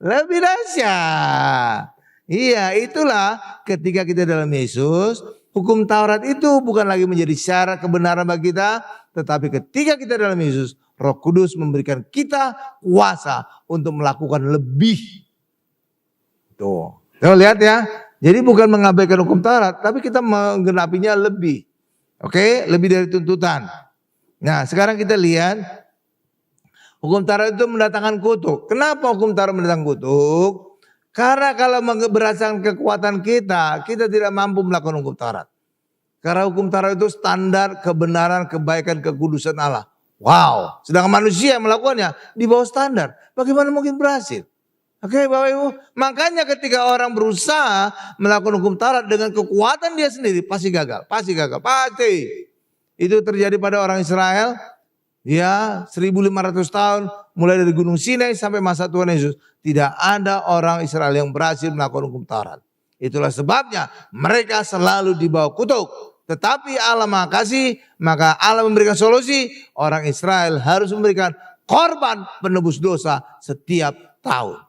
Lebih dahsyat. Iya, itulah ketika kita dalam Yesus, hukum Taurat itu bukan lagi menjadi syarat kebenaran bagi kita, tetapi ketika kita dalam Yesus, Roh Kudus memberikan kita kuasa untuk melakukan lebih. Tuh, lihat ya. Jadi bukan mengabaikan hukum Taurat, tapi kita menggenapinya lebih. Oke, lebih dari tuntutan. Nah, sekarang kita lihat hukum Taurat itu mendatangkan kutuk. Kenapa hukum Taurat mendatangkan kutuk? Karena kalau berdasarkan kekuatan kita tidak mampu melakukan hukum Taurat. Karena hukum Taurat itu standar kebenaran, kebaikan, kekudusan Allah. Wow, sedangkan manusia yang melakukannya di bawah standar. Bagaimana mungkin berhasil? Oke Bapak Ibu, makanya ketika orang berusaha melakukan hukum Taurat dengan kekuatan dia sendiri pasti gagal, pasti. Itu terjadi pada orang Israel, ya 1500 tahun mulai dari Gunung Sinai sampai masa Tuhan Yesus. Tidak ada orang Israel yang berhasil melakukan hukum Taurat. Itulah sebabnya mereka selalu di bawah kutuk. Tetapi Allah Maha Kasih, maka Allah memberikan solusi. Orang Israel harus memberikan korban penebus dosa setiap tahun.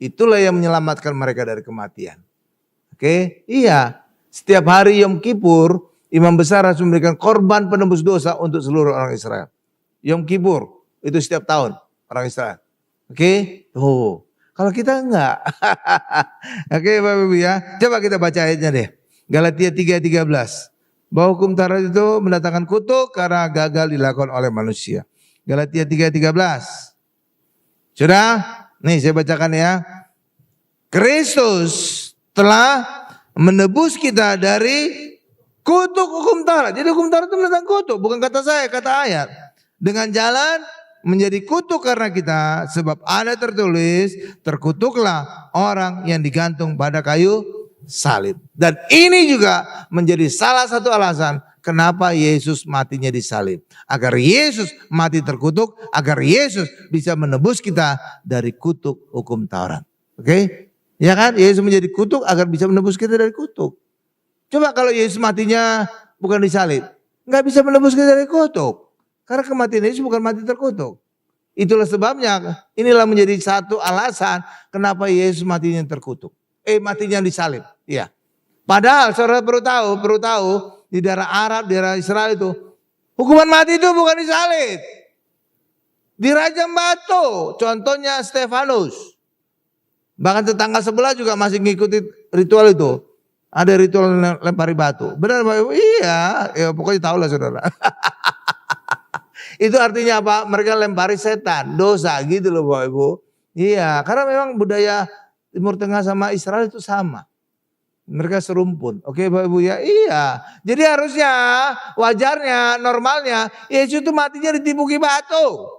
Itulah yang menyelamatkan mereka dari kematian. Oke, iya. Setiap hari Yom Kippur, imam besar harus memberikan korban penebus dosa untuk seluruh orang Israel. Yom Kippur itu setiap tahun orang Israel. Oke, kalau kita enggak. Oke, Bapak Ibu ya. Coba kita baca ayatnya deh. Galatia 3:13. Bahwa hukum Taurat itu mendatangkan kutuk karena gagal dilakukan oleh manusia. Galatia 3:13. Sudah? Nih saya bacakan ya. Kristus telah menebus kita dari kutuk hukum Taurat. Jadi hukum Taurat itu mendatangkan kutuk. Bukan kata saya, kata ayat. Dengan jalan menjadi kutuk karena kita. Sebab ada tertulis, terkutuklah orang yang digantung pada kayu salib. Dan ini juga menjadi salah satu alasan kenapa Yesus matinya di salib. Agar Yesus mati terkutuk, agar Yesus bisa menebus kita dari kutuk hukum Taurat. Oke? Ya kan? Yesus menjadi kutuk agar bisa menebus kita dari kutuk. Coba kalau Yesus matinya bukan di salib, nggak bisa menebus kita dari kutuk. Karena kematian Yesus bukan mati terkutuk. Itulah sebabnya inilah menjadi satu alasan kenapa Yesus matinya terkutuk. Matinya disalib. Iya. Padahal saudara perlu tahu di daerah Arab, di daerah Israel itu hukuman mati itu bukan disalib. Dirajam batu. Contohnya Stefanus. Bahkan tetangga sebelah juga masih ngikuti ritual itu. Ada ritual lempari batu. Benar Pak Ibu? Iya. Ya, pokoknya tahu lah saudara. Itu artinya apa? Mereka lempari setan, dosa gitu loh Bapak Ibu. Iya, karena memang budaya Timur Tengah sama Israel itu sama. Mereka serumpun. Oke Bapak Ibu ya? Iya. Jadi harusnya, wajarnya, normalnya, Yesus itu matinya ditipuki batu.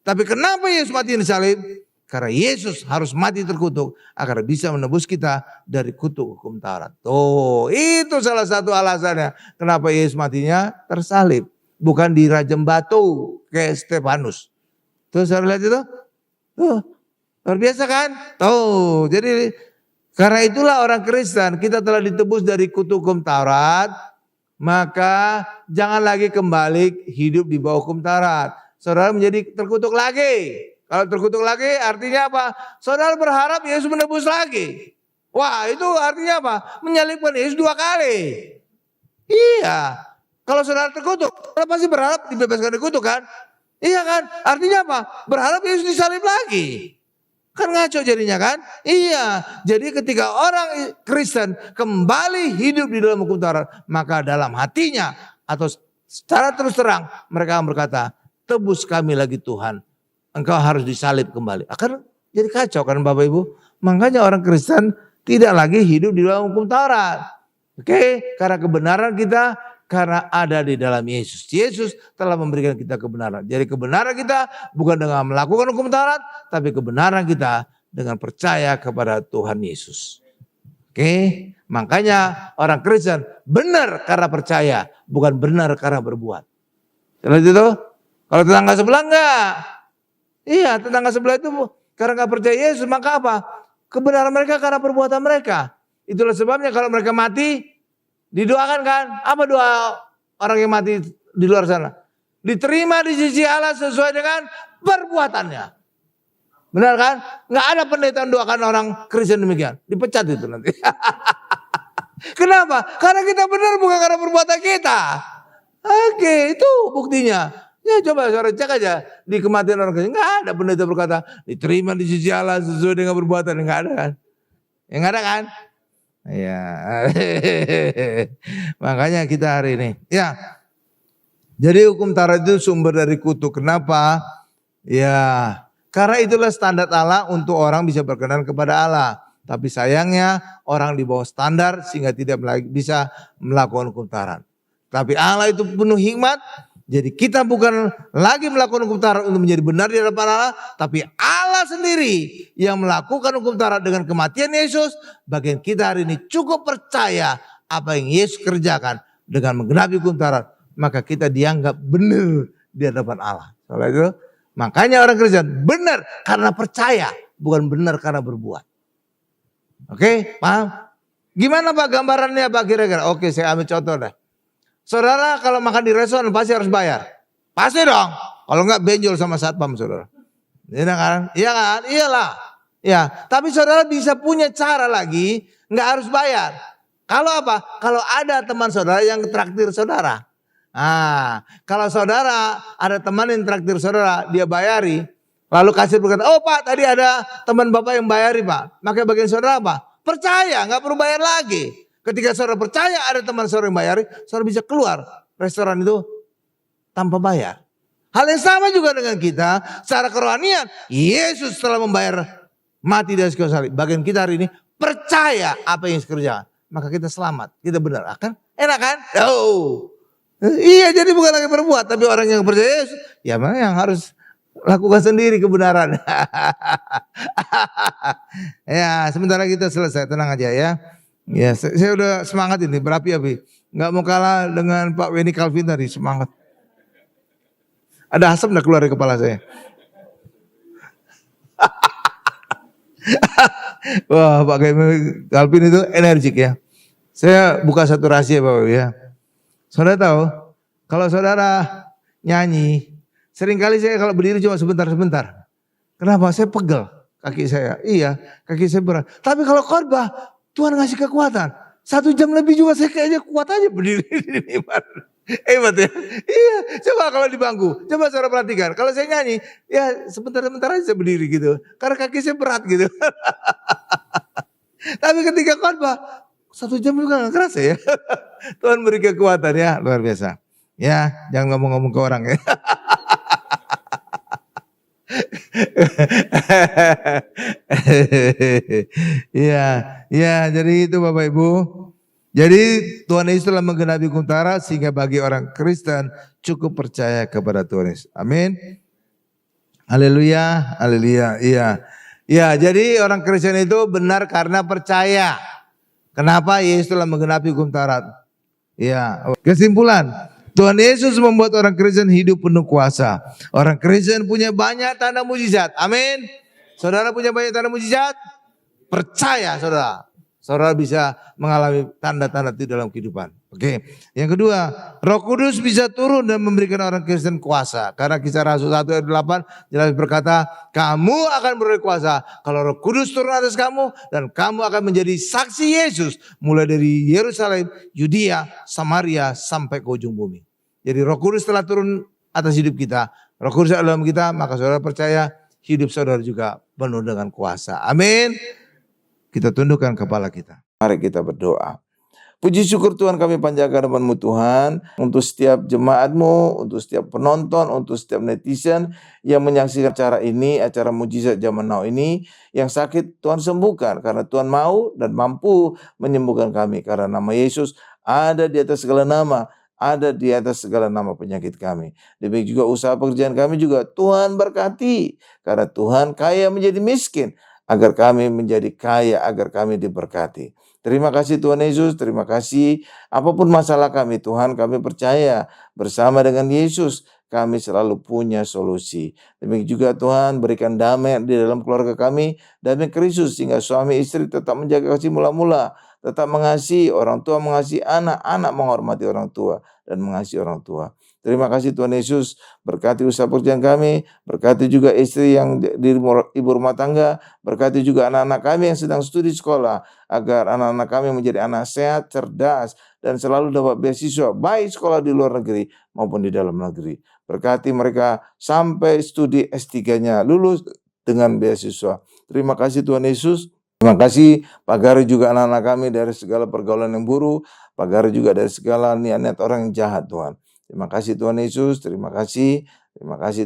Tapi kenapa Yesus mati disalib? Karena Yesus harus mati terkutuk agar bisa menebus kita dari kutuk hukum Taurat. Tuh, itu salah satu alasannya kenapa Yesus matinya tersalib. Bukan dirajam batu kayak Stefanus. Tuh saya lihat itu. Tuh, luar biasa kan? Tuh, jadi karena itulah orang Kristen kita telah ditebus dari kutuk hukum Taurat. Maka jangan lagi kembali hidup di bawah hukum Taurat. Saudara menjadi terkutuk lagi. Kalau terkutuk lagi artinya apa? Saudara berharap Yesus menebus lagi. Wah itu artinya apa? Menyalibkan Yesus 2 kali. Iya. Kalau saudara terkutuk, saudara pasti berharap dibebaskan dari kutuk kan? Iya kan? Artinya apa? Berharap Yesus disalib lagi. Kan ngaco jadinya kan? Iya. Jadi ketika orang Kristen kembali hidup di dalam hukum Taurat, maka dalam hatinya atau secara terus terang mereka berkata, tebus kami lagi Tuhan. Engkau harus disalib kembali. Akan jadi kacau kan Bapak Ibu? Makanya orang Kristen tidak lagi hidup di dalam hukum Taurat. Oke? Karena kebenaran kita karena ada di dalam Yesus. Yesus telah memberikan kita kebenaran. Jadi kebenaran kita bukan dengan melakukan hukum Taurat, tapi kebenaran kita dengan percaya kepada Tuhan Yesus. Oke, makanya orang Kristen benar karena percaya, bukan benar karena berbuat. Jelas itu? Kalau tetangga sebelah enggak. Iya, tetangga sebelah itu karena enggak percaya Yesus, maka apa? Kebenaran mereka karena perbuatan mereka. Itulah sebabnya kalau mereka mati, didoakan kan? Apa doa orang yang mati di luar sana? Diterima di sisi Allah sesuai dengan perbuatannya. Benar kan? Nggak ada pendeta yang doakan orang Kristen demikian. Dipecat itu nanti. Kenapa? Karena kita benar bukan karena perbuatan kita. Oke, itu buktinya. Ya coba saudara cek aja di kematian orang Kristen. Nggak ada pendeta berkata diterima di sisi Allah sesuai dengan perbuatan. Nggak ada kan? Yang ada kan? Ya, makanya kita hari ini. Ya, jadi hukum Taurat itu sumber dari kutuk. Kenapa? Ya, karena itulah standar Allah untuk orang bisa berkenan kepada Allah. Tapi sayangnya orang di bawah standar sehingga tidak bisa melakukan hukum Taurat. Tapi Allah itu penuh hikmat. Jadi kita bukan lagi melakukan hukum Taurat untuk menjadi benar di hadapan Allah, tapi Allah sendiri yang melakukan hukum Taurat dengan kematian Yesus. Bagian kita hari ini cukup percaya apa yang Yesus kerjakan dengan menggenapi hukum Taurat, maka kita dianggap benar di hadapan Allah. Soalnya itu, makanya orang Kristen benar karena percaya, bukan benar karena berbuat. Oke, paham? Gimana Pak gambarannya Pak kira-kira? Oke, saya ambil contoh deh. Saudara kalau makan di restoran pasti harus bayar. Pasti dong. Kalau enggak benjol sama satpam saudara. Iya kan? Iya kan? Iyalah. Ya, tapi saudara bisa punya cara lagi, enggak harus bayar. Kalau apa? Kalau ada teman saudara yang traktir saudara. Kalau saudara ada teman yang traktir saudara, dia bayari. Lalu kasir berkata, oh Pak tadi ada teman Bapak yang bayari Pak. Maka bagian saudara apa? Percaya, enggak perlu bayar lagi. Ketika saudara percaya ada teman saudara yang bayari, saudara bisa keluar restoran itu tanpa bayar. Hal yang sama juga dengan kita, secara kerohanian, Yesus telah membayar mati dari kayu salib. Bagian kita hari ini percaya apa yang dikerjakan, maka kita selamat, kita benar. Akan enak kan? Oh. Iya, jadi bukan lagi berbuat, tapi orang yang percaya Yesus, ya mana yang harus lakukan sendiri kebenaran. Ya, sementara kita selesai, tenang aja ya. Ya, saya udah semangat ini, berapi-api. Nggak mau kalah dengan Pak Weni Calvin tadi, semangat. Ada asap udah keluar dari kepala saya. Wah, Pak Weni Calvin itu energik ya. Saya buka satu rahasia Bapak ya. Saudara tahu, kalau saudara nyanyi, seringkali saya kalau berdiri cuma sebentar-sebentar. Kenapa? Saya pegel kaki saya. Iya, kaki saya berat. Tapi kalau khotbah, Tuhan ngasih kekuatan. 1 jam lebih juga saya kayaknya kuat aja berdiri. Hebat ya. Iya, coba kalau di bangku. Coba saudara perhatikan. Kalau saya nyanyi, ya sebentar-sebentar aja saya berdiri gitu. Karena kaki saya berat gitu. Tapi ketika khotbah, 1 jam juga gak kerasa ya. Tuhan beri kekuatan ya, luar biasa. Ya, jangan ngomong-ngomong ke orang ya. Ya, jadi itu Bapak Ibu. Jadi Tuhan Yesus telah menggenapi hukum Taurat sehingga bagi orang Kristen cukup percaya kepada Tuhan Yesus. Amin. Haleluya, haleluya. Iya. Ya, jadi orang Kristen itu benar karena percaya. Kenapa? Yesus telah menggenapi hukum Taurat. Ya, kesimpulan, Tuhan Yesus membuat orang Kristen hidup penuh kuasa. Orang Kristen punya banyak tanda mujizat. Amin. Saudara punya banyak tanda mujizat? Percaya saudara. Saudara bisa mengalami tanda-tanda itu dalam kehidupan. Oke. Yang kedua, Roh Kudus bisa turun dan memberikan orang Kristen kuasa. Karena Kisah Rasul 1 ayat 8 jelas berkata, kamu akan beroleh kuasa kalau Roh Kudus turun atas kamu dan kamu akan menjadi saksi Yesus mulai dari Yerusalem, Yudea, Samaria sampai ke ujung bumi. Jadi Roh Kudus telah turun atas hidup kita. Roh Kudus dalam kita, maka saudara percaya hidup saudara juga penuh dengan kuasa. Amin. Kita tundukkan kepala kita. Mari kita berdoa. Puji syukur Tuhan kami panjatkan nama-Mu Tuhan. Untuk setiap jemaat-Mu, untuk setiap penonton, untuk setiap netizen yang menyaksikan acara ini, acara mujizat zaman now ini. Yang sakit Tuhan sembuhkan. Karena Tuhan mau dan mampu menyembuhkan kami. Karena nama Yesus ada di atas segala nama. Ada di atas segala nama penyakit kami. Demikian juga usaha pekerjaan kami juga Tuhan berkati. Karena Tuhan kaya menjadi miskin. Agar kami menjadi kaya, agar kami diberkati. Terima kasih Tuhan Yesus, terima kasih. Apapun masalah kami Tuhan, kami percaya bersama dengan Yesus kami selalu punya solusi. Demikian juga Tuhan berikan damai di dalam keluarga kami, damai Kristus sehingga suami istri tetap menjaga kasih mula-mula, tetap mengasihi orang tua, mengasihi anak, anak menghormati orang tua dan mengasihi orang tua. Terima kasih Tuhan Yesus, berkati usaha pekerjaan kami, berkati juga istri yang di ibu rumah tangga, berkati juga anak-anak kami yang sedang studi sekolah, agar anak-anak kami menjadi anak sehat, cerdas, dan selalu dapat beasiswa, baik sekolah di luar negeri maupun di dalam negeri. Berkati mereka sampai studi S3-nya lulus dengan beasiswa. Terima kasih Tuhan Yesus. Terima kasih Pak Gari juga anak-anak kami dari segala pergaulan yang buruk, Pak Gari juga dari segala niat-niat orang yang jahat Tuhan. Terima kasih Tuhan Yesus, terima kasih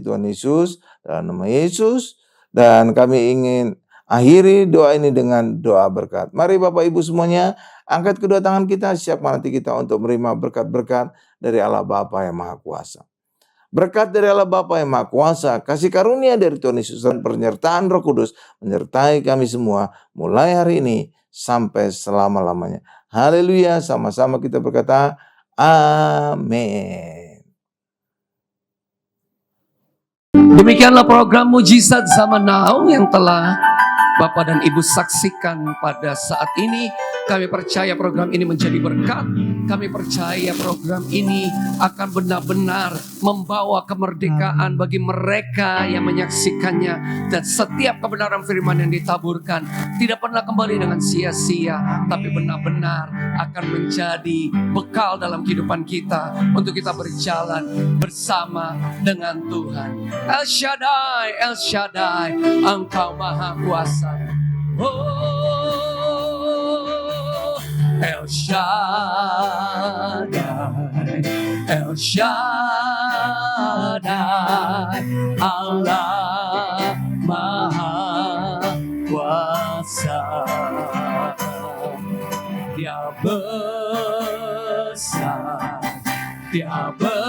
Tuhan Yesus, dalam nama Yesus. Dan kami ingin akhiri doa ini dengan doa berkat. Mari Bapak Ibu semuanya, angkat kedua tangan kita, siapkan hati kita untuk menerima berkat-berkat dari Allah Bapa yang Maha Kuasa. Berkat dari Allah Bapa yang Maha Kuasa, kasih karunia dari Tuhan Yesus dan penyertaan Roh Kudus menyertai kami semua mulai hari ini sampai selama-lamanya. Haleluya, sama-sama kita berkata, amin. Demikianlah program Mujizat Zaman Now yang telah Bapak dan Ibu saksikan pada saat ini. Kami percaya program ini menjadi berkat Kami percaya program ini akan benar-benar membawa kemerdekaan bagi mereka yang menyaksikannya. Dan setiap kebenaran firman yang ditaburkan tidak pernah kembali dengan sia-sia, tapi benar-benar akan menjadi bekal dalam kehidupan kita untuk kita berjalan bersama dengan Tuhan. El Shaddai, El Shaddai, Engkau Maha Kuasa. Oh, El Shaddai, El Shaddai, Allah Maha Kuasa. Dia besar, Dia besar,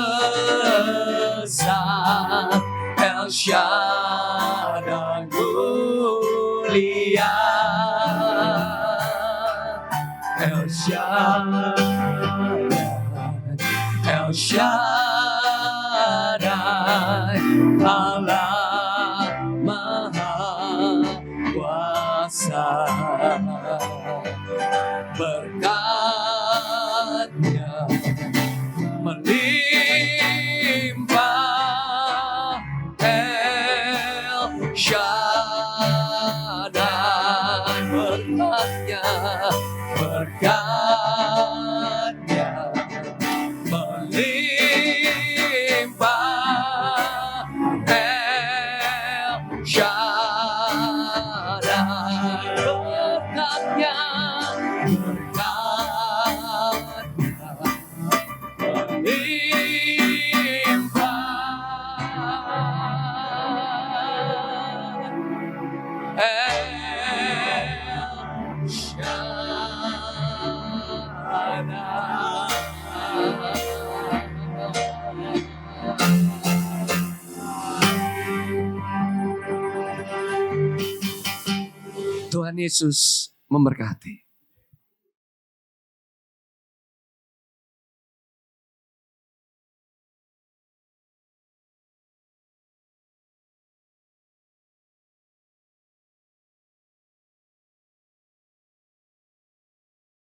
El Shaddai mulia, El Shaddai, El Shaddai, Allah Maha Kuasa. Berkat-Nya melimpah, El Shaddai. Berkat-Nya, berkat-Nya melimpah, El Shaddai. Berkat-Nya, Tuhan Yesus memberkati.